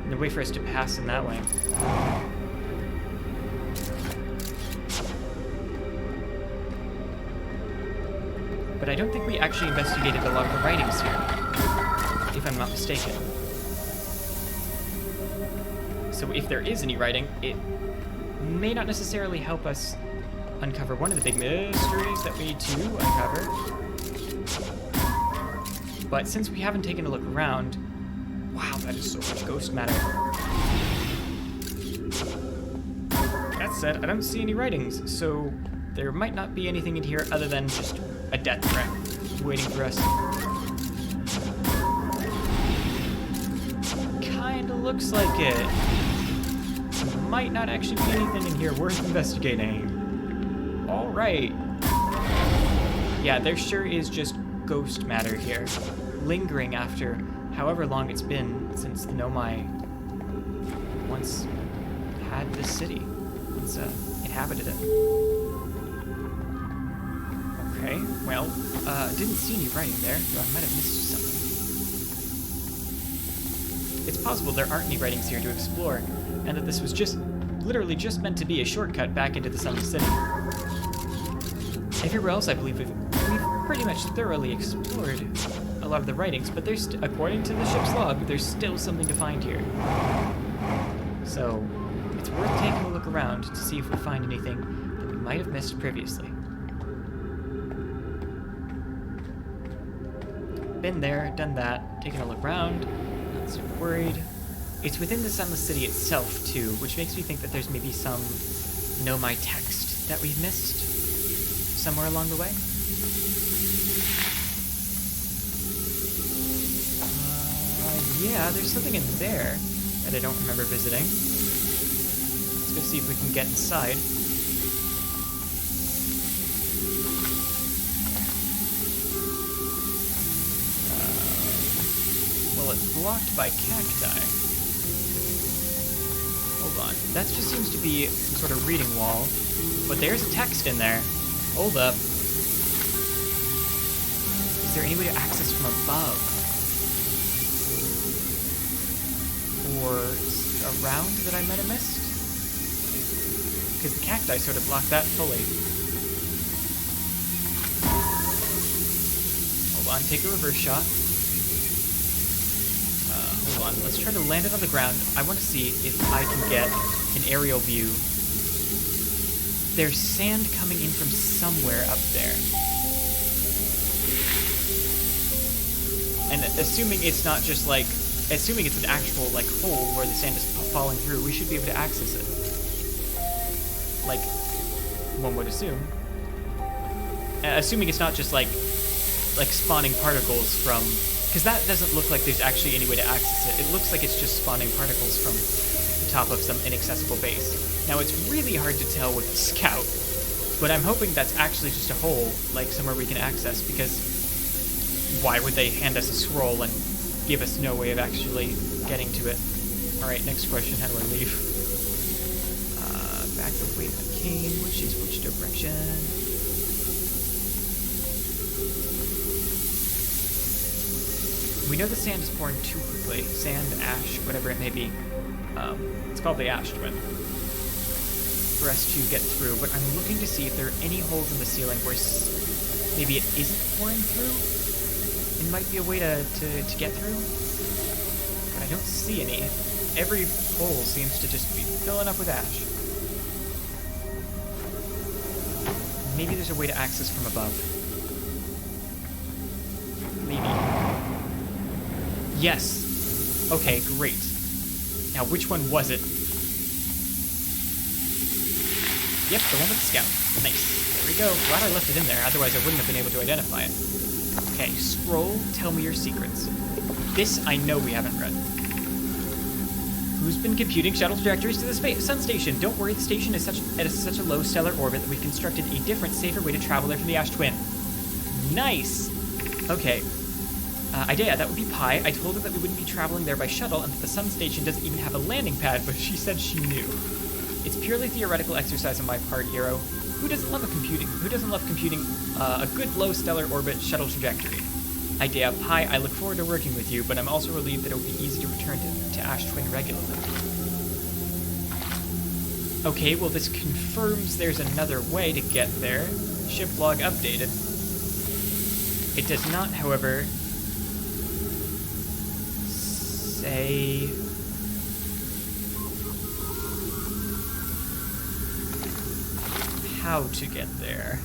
Speaker 1: No way for us to pass in that way. But I don't think we actually investigated a lot of the writings here, if I'm not mistaken. So if there is any writing, it may not necessarily help us uncover one of the big mysteries that we need to uncover. But since we haven't taken a look around, wow, that is so much ghost matter. That said, I don't see any writings, so there might not be anything in here other than just a death threat waiting for us. Kinda looks like it. Might not actually be anything in here worth investigating. Alright. Yeah, there sure is just ghost matter here, lingering after however long it's been since the Nomai once had this city, once inhabited it. Okay, well, didn't see any writing there, though I might have missed something. It's possible there aren't any writings here to explore, and that this was literally just meant to be a shortcut back into the Sunless City. Everywhere else, I believe we've pretty much thoroughly explored a lot of the writings, but there's, according to the ship's log, there's still something to find here. So, it's worth taking a look around to see if we find anything that we might have missed previously. Been there, done that, taken a look around, not super worried. It's within the Sunless City itself, too, which makes me think that there's maybe some Nomai text that we've missed somewhere along the way. Yeah, there's something in there that I don't remember visiting. Let's go see if we can get inside. Well, it's blocked by cacti. Hold on. That just seems to be some sort of reading wall. But there's a text in there. Hold up. Is there any way to access from above? Or around that I might have missed? Because the cacti sort of blocked that fully. Hold on, take a reverse shot. Hold on, let's try to land it on the ground. I want to see if I can get an aerial view. There's sand coming in from somewhere up there. And assuming it's not just like, assuming it's an actual like hole where the sand is falling through, we should be able to access it. Like, one would assume. Assuming it's not just like spawning particles from, because that doesn't look like there's actually any way to access it. It looks like it's just spawning particles from the top of some inaccessible base. Now it's really hard to tell with the scout, but I'm hoping that's actually just a hole, like somewhere we can access, because why would they hand us a scroll and give us no way of actually getting to it? Alright, next question, how do I leave? Back the way I came, which is which direction? We know the sand is pouring too quickly. Sand, ash, whatever it may be. It's called the ash twin. For us to get through, but I'm looking to see if there are any holes in the ceiling where maybe it isn't pouring through. It might be a way to get through, but I don't see any. Every hole seems to just be filling up with ash. Maybe there's a way to access from above. Maybe. Yes. Okay, great. Now, which one was it? Yep, the one with the scout. Nice. There we go. Glad I left it in there, otherwise I wouldn't have been able to identify it. Okay, scroll, tell me your secrets. This I know we haven't read. Who's been computing shuttle trajectories to the sun station? Don't worry, the station is at such a low stellar orbit that we've constructed a different, safer way to travel there from the Ash Twin. Nice! Okay. Idea, that would be Pi. I told her that we wouldn't be traveling there by shuttle and that the sun station doesn't even have a landing pad, but she said she knew. It's purely theoretical exercise on my part, Eero. Who doesn't love computing? Who doesn't love computing a good low stellar orbit shuttle trajectory? Idea Pi, I look forward to working with you, but I'm also relieved that it will be easy to return to Ash Twin regularly. Okay, well this confirms there's another way to get there. Ship log updated. It does not, however, say how to get there.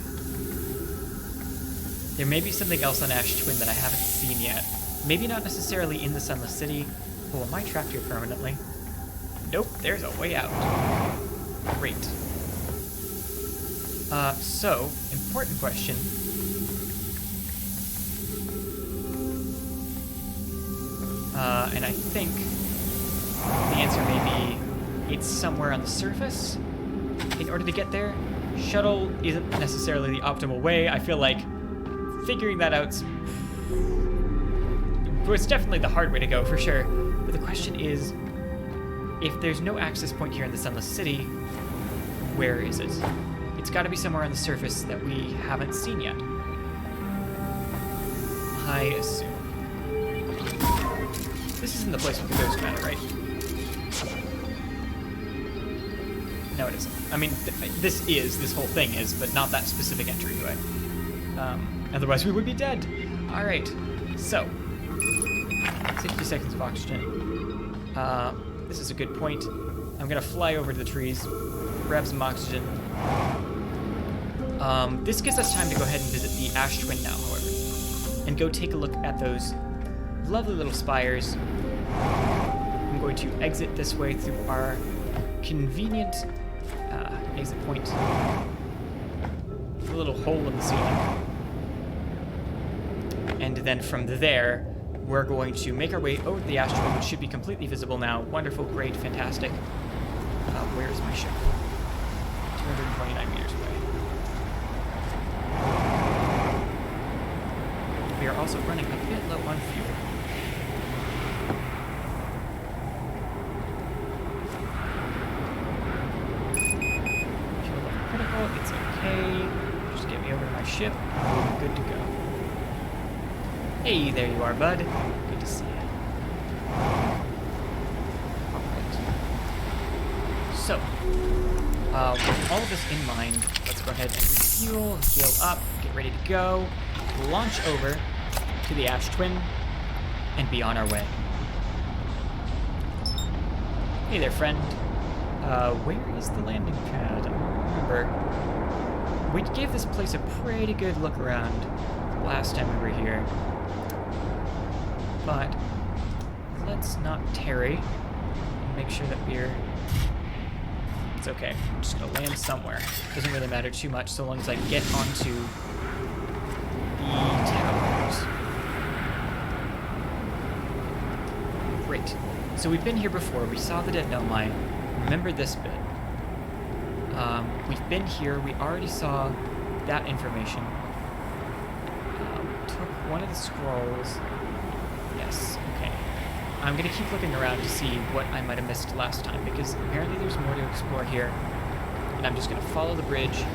Speaker 1: There may be something else on Ash Twin that I haven't seen yet. Maybe not necessarily in the Sunless City. Oh, am I trapped here permanently? Nope, there's a way out. Great. So, important question. And I think the answer may be it's somewhere on the surface. In order to get there, shuttle isn't necessarily the optimal way. I feel like figuring that out was definitely the hard way to go, for sure. But the question is, if there's no access point here in the Sunless City, where is it? It's got to be somewhere on the surface that we haven't seen yet. I assume. This isn't the place with the ghost matter, right? No, it isn't. I mean, this whole thing is, but not that specific entryway. Otherwise we would be dead. All right, so 60 seconds of oxygen. This is a good point. I'm gonna fly over to the trees, grab some oxygen. This gives us time to go ahead and visit the Ash Twin now, however, and go take a look at those lovely little spires. I'm going to exit this way through our convenient exit point. A little hole in the ceiling. And then from there, we're going to make our way over to the Ash Twin, which should be completely visible now. Wonderful, great, fantastic. Where is my ship? 229 meters away. We are also running a bit low on fuel. Fuel level critical, it's okay. Just get me over to my ship, and we're good to go. Hey, there you are, bud. Good to see you. Alright. So, with all of this in mind, let's go ahead and refuel, heal up, get ready to go, launch over to the Ash Twin, and be on our way. Hey there, friend. Where is the landing pad? I don't remember. We gave this place a pretty good look around last time we were here. But let's not tarry and make sure that it's okay. I'm just gonna land somewhere. Doesn't really matter too much so long as I get onto the towers. Great. So we've been here before. We saw the dead Nomai. Remember this bit. We've been here. We already saw that information. Took one of the scrolls. Yes, okay. I'm gonna keep looking around to see what I might have missed last time, because apparently there's more to explore here. And I'm just gonna follow the bridge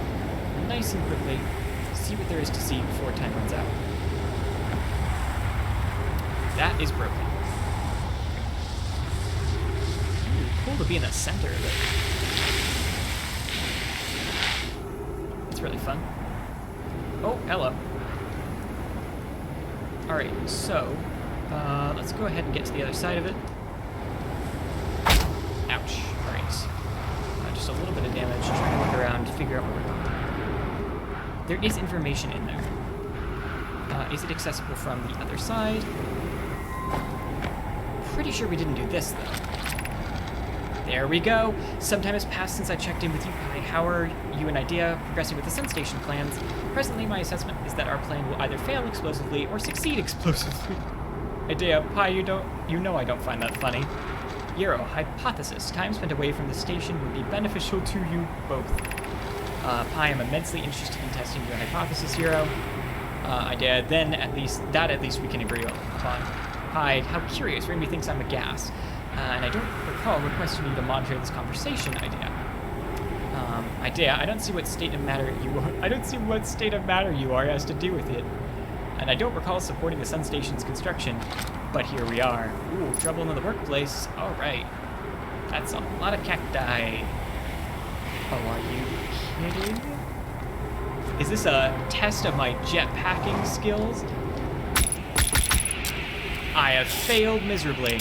Speaker 1: nice and quickly, see what there is to see before time runs out. That is broken. Ooh, cool to be in the center of it. It's really fun. Oh, hello. Alright, so let's go ahead and get to the other side of it. Ouch. Alright. Just a little bit of damage. Trying to look around to figure out where we're going. There is information in there. Is it accessible from the other side? Pretty sure we didn't do this, though. There we go. Some time has passed since I checked in with you, Pi. How are you and Idea progressing with the Sun Station plans? Presently, my assessment is that our plan will either fail explosively or succeed explosively. Idea, Pi, you know I don't find that funny. Euro, hypothesis. Time spent away from the station would be beneficial to you both. Pi, I'm immensely interested in testing your hypothesis, Euro. Idea, then at least we can agree upon. Pi, how curious. Remy thinks I'm a gas. And I don't recall requesting you to monitor this conversation, Idea. I don't see what state of matter you are. I don't see what state of matter you are has to do with it. And I don't recall supporting the sun station's construction, but here we are. Ooh, trouble in the workplace. All right. That's a lot of cacti. Oh, are you kidding? Is this a test of my jetpacking skills? I have failed miserably.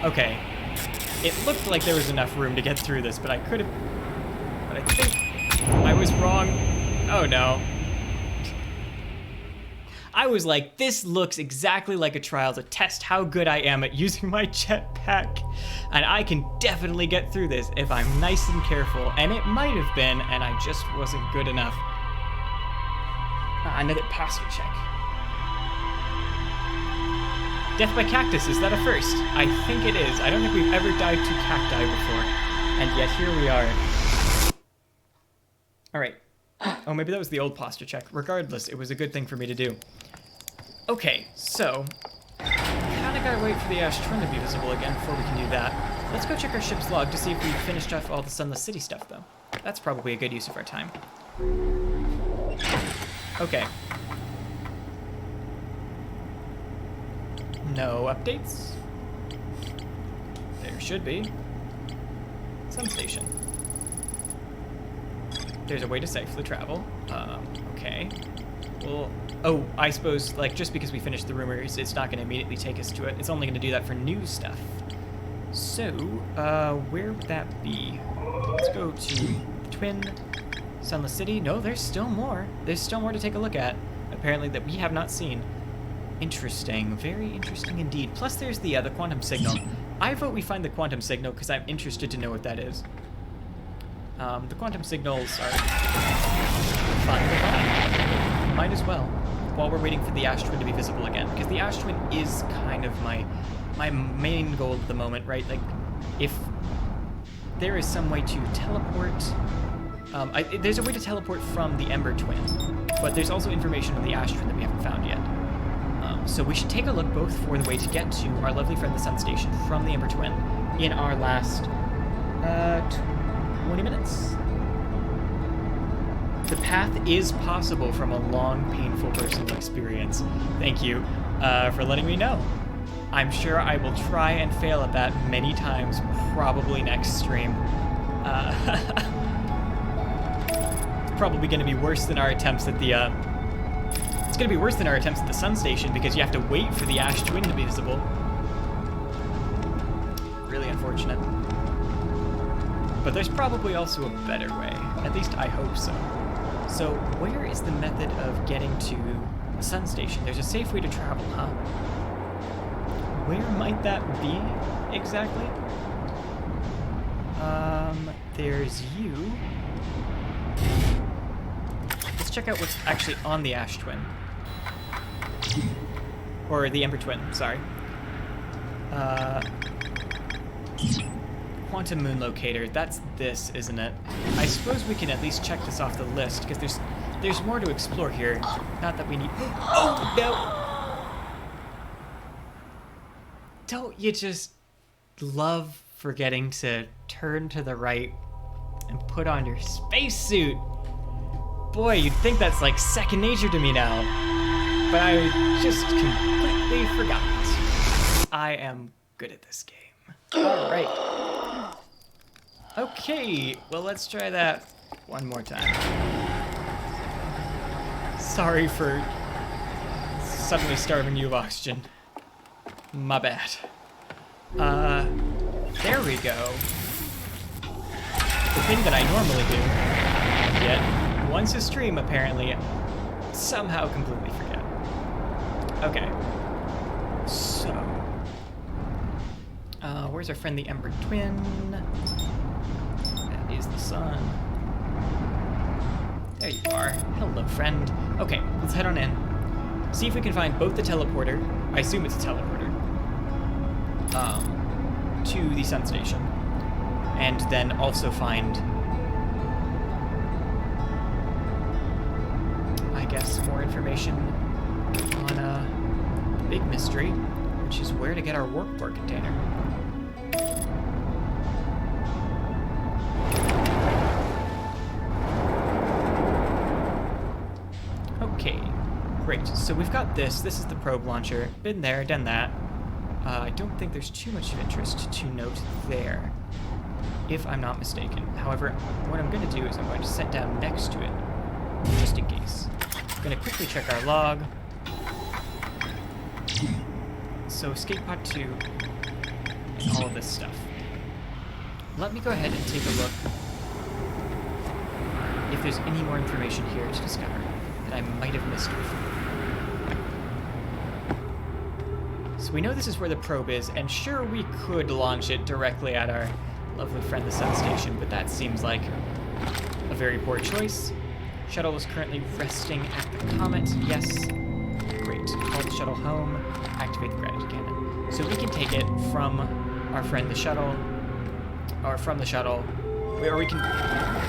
Speaker 1: Okay. It looked like there was enough room to get through this, but I could have... But I think I was wrong. Oh no. I was like, this looks exactly like a trial to test how good I am at using my jetpack. And I can definitely get through this if I'm nice and careful. And it might have been, and I just wasn't good enough. Another posture check. Death by cactus, is that a first? I think it is. I don't think we've ever died to cacti before. And yet here we are. All right. Oh, maybe that was the old posture check. Regardless, it was a good thing for me to do. Okay, so kinda gotta wait for the ash twin to be visible again before we can do that. Let's go check our ship's log to see if we've finished off all the Sunless City stuff, though. That's probably a good use of our time. Okay. No updates. There should be. Sun station. There's a way to safely travel. Okay. Well, oh, I suppose, like, just because we finished the rumors, it's not going to immediately take us to it. It's only going to do that for new stuff. So, where would that be? Let's go to Twin, Sunless City. No, there's still more. There's still more to take a look at, apparently, that we have not seen. Interesting. Very interesting indeed. Plus, there's the quantum signal. I vote we find the quantum signal because I'm interested to know what that is. The quantum signals are fun to find. Might as well, while we're waiting for the ash twin to be visible again, because the ash twin is kind of my main goal at the moment, right? Like, if there is some way to teleport, there's a way to teleport from the Ember Twin, but there's also information on the ash twin that we haven't found yet. So we should take a look both for the way to get to our lovely friend the Sun Station from the Ember Twin in our last 20 minutes. The path is possible from a long, painful personal experience. Thank you for letting me know. I'm sure I will try and fail at that many times, probably next stream. It's probably going to be worse than our attempts at the... It's going to be worse than our attempts at the Sun Station because you have to wait for the ash twin to be visible. Really unfortunate. But there's probably also a better way. At least I hope so. So where is the method of getting to the Sun Station? There's a safe way to travel, huh? Where might that be exactly? There's you. Let's check out what's actually on the ash twin. Or the Ember Twin, sorry. Quantum Moon Locator, that's this, isn't it? I suppose we can at least check this off the list, because there's more to explore here. Not that we need... Oh, no! Don't you just love forgetting to turn to the right and put on your spacesuit? Boy, you'd think that's like second nature to me now. But I just completely forgot. I am good at this game. All right. Okay, well, let's try that one more time. Sorry for suddenly starving you of oxygen. My bad. There we go. The thing that I normally do, yet once a stream apparently, somehow completely forget. Okay. So, where's our friend the Ember Twin? That is the sun. There you are. Hello, friend. Okay, let's head on in. See if we can find both the teleporter, I assume it's a teleporter, to the Sun Station. And then also find, I guess, more information on the big mystery, which is where to get our warp core container. Great. So we've got this. This is the probe launcher. Been there, done that. I don't think there's too much of interest to note there, if I'm not mistaken. However, what I'm going to do is I'm going to set down next to it, just in case. I'm going to quickly check our log. So escape pod 2, and all of this stuff. Let me go ahead and take a look if there's any more information here to discover that I might have missed before. So we know this is where the probe is, and sure, we could launch it directly at our lovely friend, the sun station, but that seems like a very poor choice. Shuttle is currently resting at the comet. Yes. Great. Call the shuttle home. Activate the gravity cannon. So we can take it from our friend, the shuttle, or from the shuttle, or we can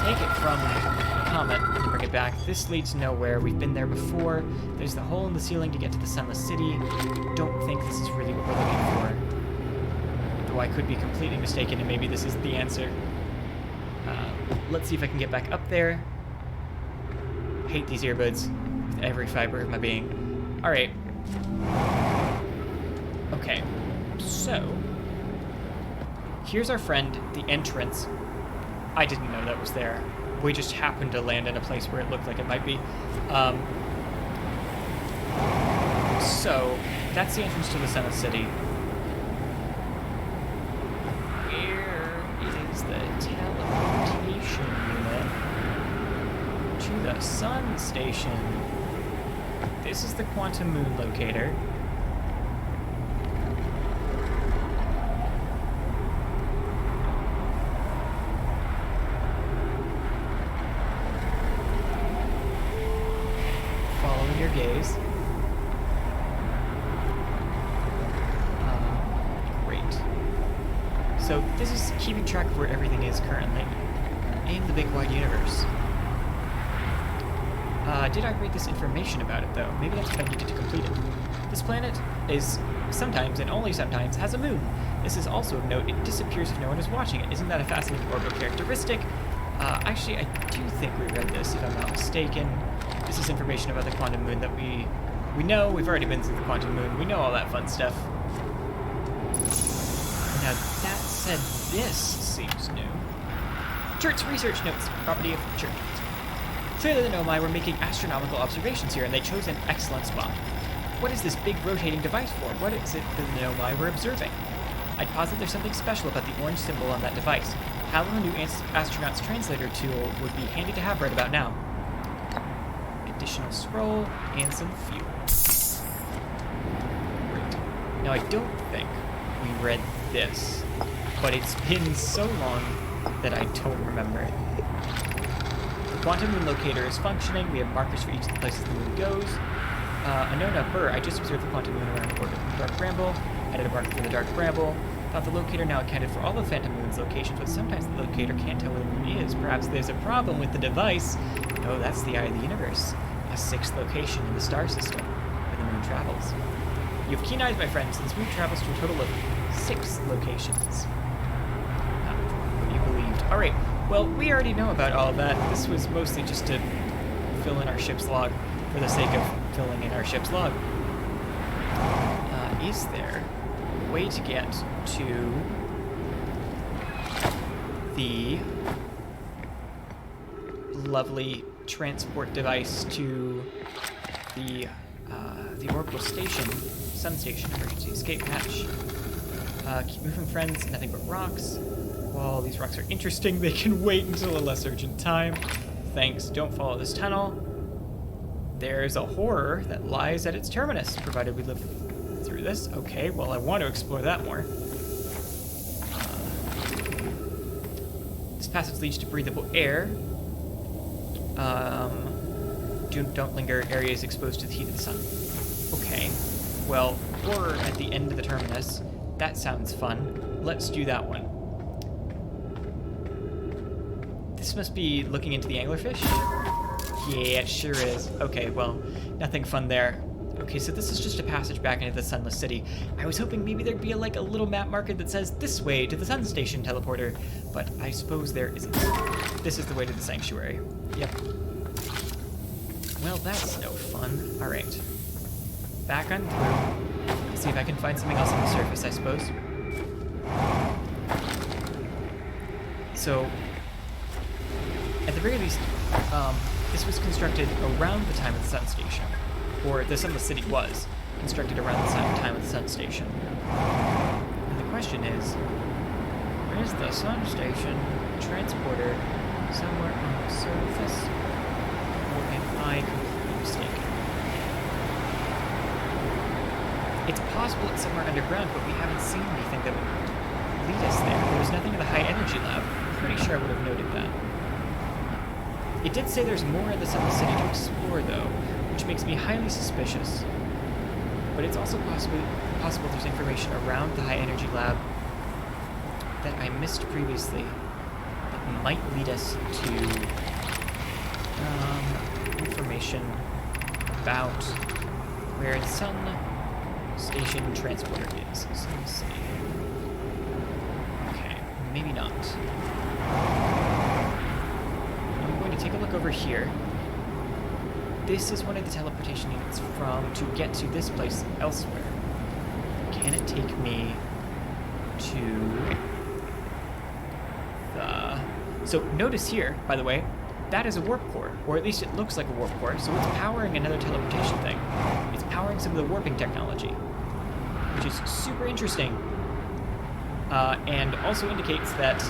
Speaker 1: take it from the comet and bring it back. This leads nowhere. We've been there before. There's the hole in the ceiling to get to the sunless city. Don't think this is really what we're looking for. Though I could be completely mistaken, and maybe this is the answer. Let's see if I can get back up there. Hate these earbuds with every fiber of my being. Alright. Okay. So, here's our friend, the entrance. I didn't know that was there. We just happened to land in a place where it looked like it might be. So, that's the entrance to the Senate City. Where is the teleportation unit to the sun station? This is the quantum moon locator. Following your gaze. Great. So this is keeping track of where everything is currently in the big wide universe. Did I read this information about it, though? Maybe that's what I needed to complete it. This planet is sometimes, and only sometimes, has a moon. This is also of note. It disappears if no one is watching it. Isn't that a fascinating orbital characteristic? Actually, I do think we read this, if I'm not mistaken. This is information about the quantum moon that we know. We've already been through the quantum moon. We know all that fun stuff. Now, that said, this seems new. Chert's research notes, property of Chert. Clearly the Nomai were making astronomical observations here, and they chose an excellent spot. What is this big rotating device for? What is it that the Nomai were observing? I'd posit there's something special about the orange symbol on that device. Hal and the new astronaut's translator tool would be handy to have right about now. Additional scroll and some fuel. Great. Now I don't think we read this, but it's been so long that I don't remember it. The quantum moon locator is functioning. We have markers for each of the places the moon goes. Anona Burr, I just observed the quantum moon around the orbit of the dark bramble. Added a marker for the dark bramble. Thought the locator now accounted for all the phantom moon's locations, but sometimes the locator can't tell where the moon is. Perhaps there's a problem with the device. Oh, that's the eye of the universe. A sixth location in the star system where the moon travels. You have keen eyes, my friend, since the moon travels to a total of 6 locations. Not what you believed. Alright, well, we already know about all of that. This was mostly just to fill in our ship's log for the sake of filling in our ship's log. Is there a way to get to the lovely transport device to the orbital station, sun station, emergency escape hatch? Keep moving, friends. Nothing but rocks. While these rocks are interesting, they can wait until a less urgent time. Thanks. Don't follow this tunnel. There's a horror that lies at its terminus, provided we live through this. Okay, well, I want to explore that more. This passage leads to breathable air. Don't linger. Areas exposed to the heat of the sun. Okay. Well, horror at the end of the terminus. That sounds fun. Let's do that one. This must be looking into the anglerfish? Yeah, it sure is. Okay, well, nothing fun there. Okay, so this is just a passage back into the Sunless City. I was hoping maybe there'd be a little map marker that says this way to the Sun Station teleporter, but I suppose there isn't. This is the way to the sanctuary. Yep. Well, that's no fun. Alright. back on through. See if I can find something else on the surface, I suppose. So, at the very least, this was constructed around the time of the Sun Station. Or the Sunless City was constructed around the time of the Sun Station. And the question is, where's the Sun Station transporter? Somewhere on the surface? Or am I completely mistaken? It's possible it's somewhere underground, but we haven't seen anything that would lead us there. There was nothing in the high energy lab. I'm pretty sure I would have noted that. It did say there's more in the Sunless City to explore, though, which makes me highly suspicious. But it's also possible there's information around the high energy lab that I missed previously that might lead us to information about where the Sun Station transporter is. So let's see. Okay, maybe not. I'm going to take a look over here. This is one of the teleportation units to get to this place elsewhere. Can it take me to the... So notice here, by the way, that is a warp core, or at least it looks like a warp core, so it's powering another teleportation thing. It's powering some of the warping technology, which is super interesting, and also indicates that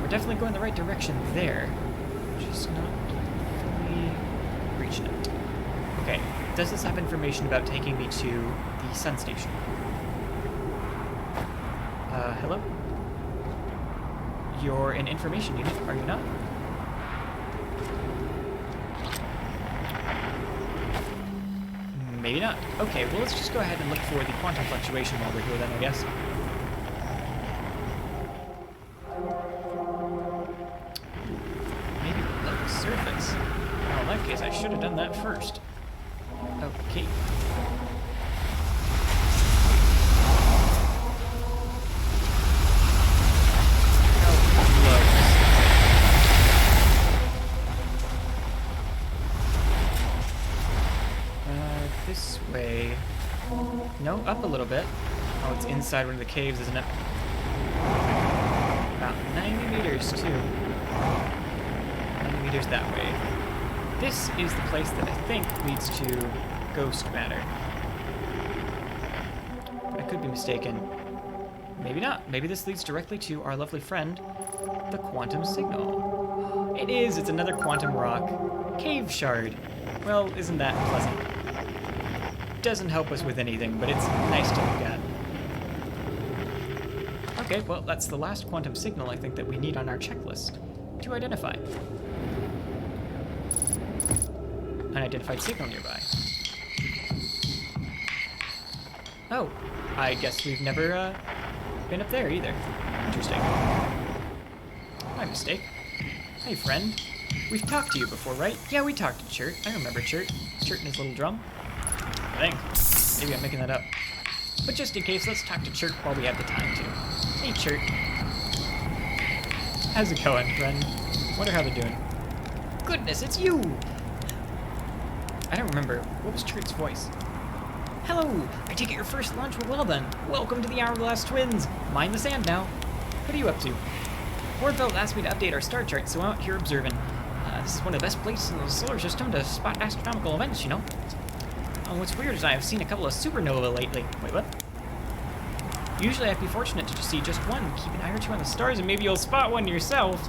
Speaker 1: we're definitely going the right direction there, just not fully reaching it. Okay, does this have information about taking me to the Sun Station? Hello? You're an information unit, are you not? Maybe not. Okay, well, let's just go ahead and look for the quantum fluctuation while we're here then, I guess. Maybe below the surface. Well, in that case, I should have done that first. Okay. This way. No, up a little bit. Oh, it's inside one of the caves, isn't it? About 90 meters, too. 90 meters that way. This is the place that I think leads to ghost matter. I could be mistaken. Maybe not. Maybe this leads directly to our lovely friend, the quantum signal. It is! It's another quantum rock. Cave shard. Well, isn't that pleasant? Doesn't help us with anything, but it's nice to look at. Okay, well, that's the last quantum signal I think that we need on our checklist to identify. Unidentified signal nearby. Oh, I guess we've never been up there either. Interesting. My mistake. Hey, friend. We've talked to you before, right? Yeah, we talked to Chert. I remember Chert. Chert and his little drum. I think. Maybe I'm making that up. But just in case, let's talk to Chert while we have the time to. Hey, Chert. How's it going, friend? Wonder how they're doing. Goodness, it's you! I don't remember. What was Chert's voice? Hello! I take it your first lunch went well then. Welcome to the Hourglass Twins. Mind the sand now. What are you up to? Hornfeld asked me to update our star chart, so I'm out here observing. This is one of the best places in the solar system to spot astronomical events, you know? What's weird is I have seen a couple of supernovae lately. Wait, what? Usually I'd be fortunate to see just one. Keep an eye or two on the stars and maybe you'll spot one yourself.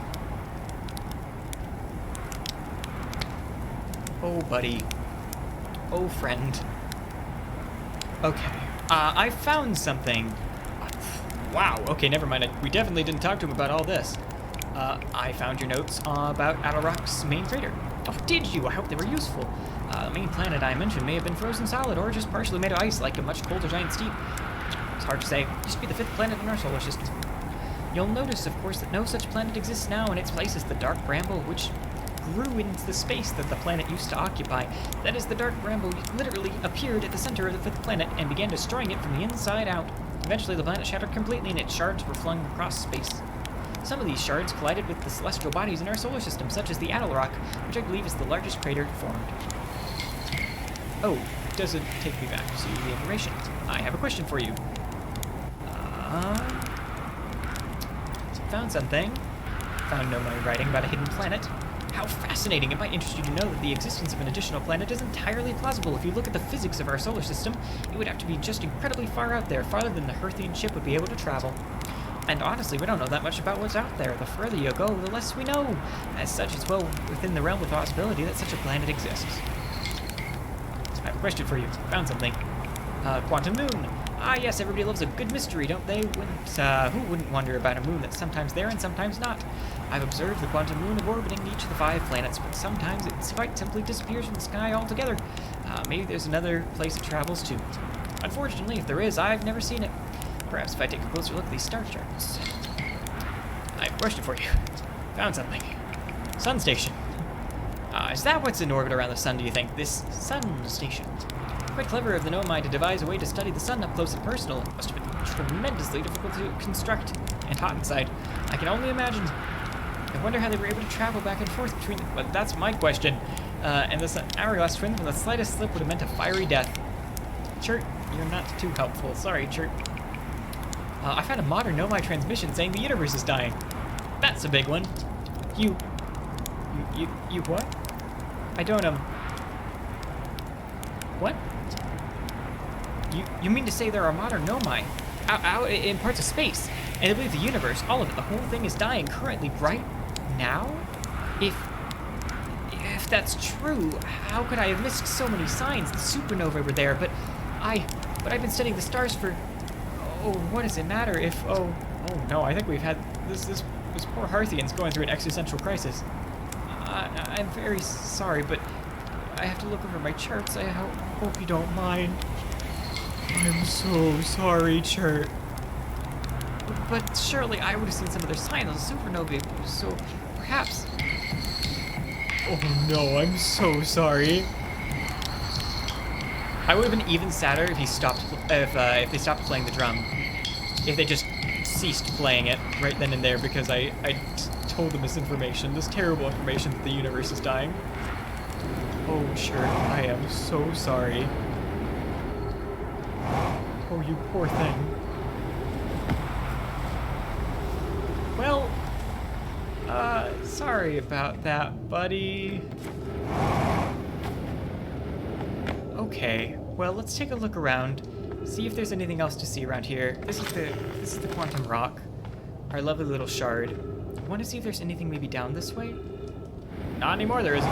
Speaker 1: Oh, buddy. Oh, friend. Okay. I found something. Wow, okay, never mind. We definitely didn't talk to him about all this. I found your notes about Adelrock's main crater. Oh, did you? I hope they were useful. The main planet I mentioned may have been frozen solid or just partially made of ice like a much colder giant steep. It's hard to say. It used to be the 5th planet in our solar system. You'll notice, of course, that no such planet exists now. In its place is the dark bramble, which grew into the space that the planet used to occupy. That is, the dark bramble literally appeared at the center of the 5th planet and began destroying it from the inside out. Eventually, the planet shattered completely and its shards were flung across space. Some of these shards collided with the celestial bodies in our solar system, such as the Adelrock, which I believe is the largest crater formed. Oh, does it take me back to the information? I have a question for you. Found something. Found Nomai writing about a hidden planet. How fascinating! It might interest you to know that the existence of an additional planet is entirely plausible. If you look at the physics of our solar system, it would have to be just incredibly far out there, farther than the Herthian ship would be able to travel. And honestly, we don't know that much about what's out there. The further you go, the less we know. As such, it's well within the realm of possibility that such a planet exists. I have a question for you. Found something. Quantum moon. Ah, yes, everybody loves a good mystery, don't they? Who wouldn't wonder about a moon that's sometimes there and sometimes not? I've observed the quantum moon orbiting each of the 5 planets, but sometimes it quite simply disappears from the sky altogether. Maybe there's another place it travels to. Unfortunately, if there is, I've never seen it. Perhaps if I take a closer look at these star charts. I have a question for you. Found something. Sun station. Is that what's in orbit around the sun, do you think? This sun station? Quite clever of the Nomai to devise a way to study the sun up close and personal. It must have been tremendously difficult to construct and hot inside. I can only imagine. I wonder how they were able to travel back and forth between them. Well, that's my question. And this hourglass twin from the slightest slip would have meant a fiery death. Chert, you're not too helpful. Sorry, Chert. I found a modern Nomai transmission saying the universe is dying. That's a big one. You what? I don't, What? You mean to say there are modern Nomai out in parts of space, and they believe the universe, all of it, the whole thing is dying currently, right now? If that's true, how could I have missed so many signs? The supernovae were there, but I've been studying the stars for. Oh, what does it matter if? Oh no, I think we've had this poor Harthian's going through an existential crisis. I'm very sorry, but I have to look over my charts. I hope you don't mind. I'm so sorry, Chert. But surely I would have seen some other signs of supernovae, so perhaps. Oh no, I'm so sorry. I would have been even sadder if if they stopped playing the drum. If they just ceased playing it right then and there because I told them this information, this terrible information that the universe is dying. Oh, Chert, I am so sorry. Oh, you poor thing. Well, sorry about that, buddy. Okay, well, let's take a look around, see if there's anything else to see around here. This is the quantum rock, our lovely little shard. I want to see if there's anything maybe down this way. Not anymore, there isn't.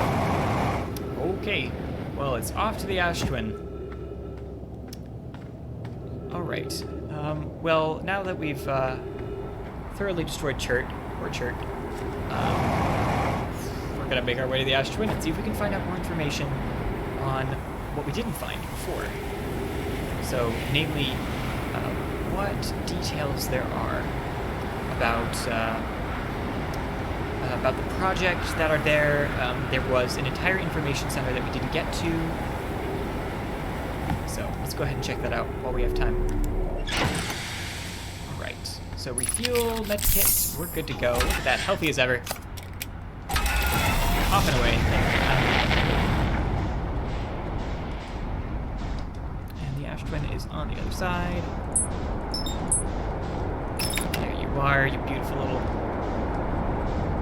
Speaker 1: Okay, well, it's off to the Ash Twin. Alright, well, now that we've thoroughly destroyed Chert, or Chert, we're gonna make our way to the Ash Twin and see if we can find out more information on what we didn't find before. So, namely, what details there are about the project that are there. There was an entire information center that we didn't get to. So let's go ahead and check that out while we have time. Alright, so refuel, med kit, we're good to go. Look at that, healthy as ever. Off and away. And the Ash Twin is on the other side. There you are, you beautiful little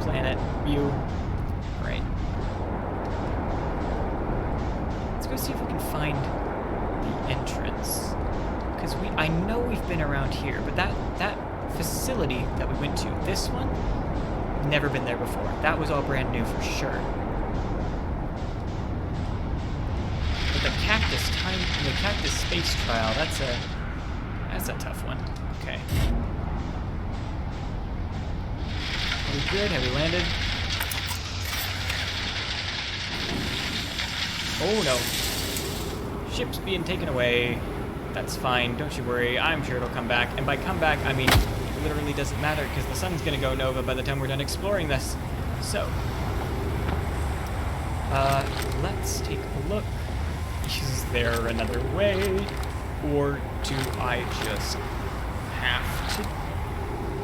Speaker 1: planet view. Right. Let's go see if we can find the entrance. Because I know we've been around here, but that facility that we went to, this one, never been there before. That was all brand new for sure. But the cactus space trial, that's a tough one. Okay. Are we good? Have we landed? Oh no. Ship's being taken away. That's fine, don't you worry. I'm sure it'll come back. And by come back, I mean, it literally doesn't matter because the sun's gonna go nova by the time we're done exploring this. So, let's take a look. Is there another way? Or do I just have to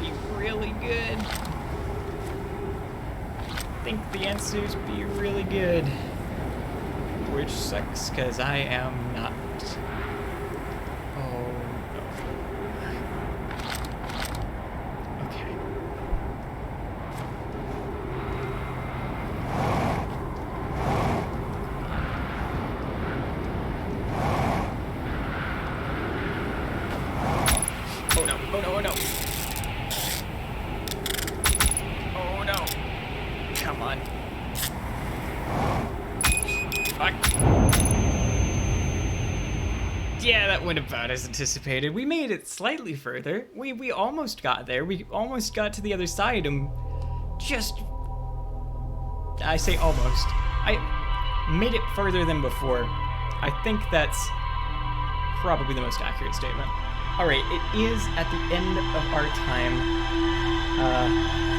Speaker 1: be really good? I think the answer is be really good. which sucks, because I am not. Oh, no. Okay. Oh no, oh no, oh no. Oh no. Come on. Fuck. Yeah, that went about as anticipated. We made it slightly further. We almost got there. We almost got to the other side and just... I say almost. I made it further than before. I think that's probably the most accurate statement. Alright, it is at the end of our time.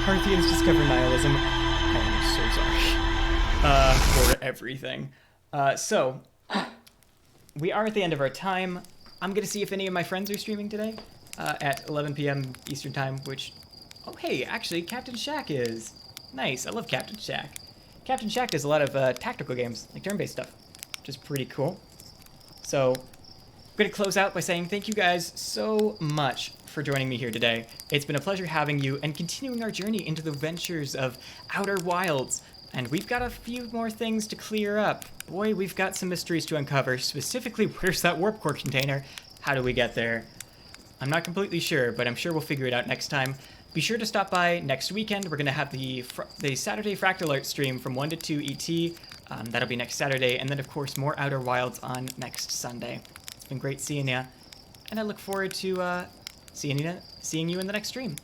Speaker 1: Parthians discover nihilism. I am so sorry. For everything. So, we are at the end of our time. I'm gonna see if any of my friends are streaming today at 11 p.m. Eastern Time, which... Oh, hey, actually, Captain Shack is. Nice, I love Captain Shack. Captain Shack does a lot of tactical games, like turn-based stuff, which is pretty cool. So, I'm gonna close out by saying thank you guys so much for joining me here today. It's been a pleasure having you and continuing our journey into the ventures of Outer Wilds. And we've got a few more things to clear up. Boy, we've got some mysteries to uncover. Specifically, where's that warp core container? How do we get there? I'm not completely sure, but I'm sure we'll figure it out next time. Be sure to stop by next weekend. We're going to have the Saturday Fractal Art stream from 1 to 2 ET. That'll be next Saturday. And then, of course, more Outer Wilds on next Sunday. It's been great seeing ya. And I look forward to seeing you in the next stream.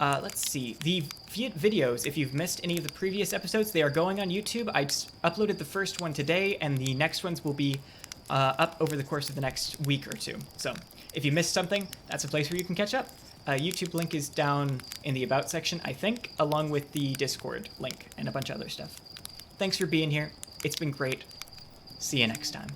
Speaker 1: Let's see. The videos, if you've missed any of the previous episodes, they are going on YouTube. I uploaded the first one today, and the next ones will be up over the course of the next week or two. So, if you missed something, that's a place where you can catch up. YouTube link is down in the About section, I think, along with the Discord link and a bunch of other stuff. Thanks for being here. It's been great. See you next time.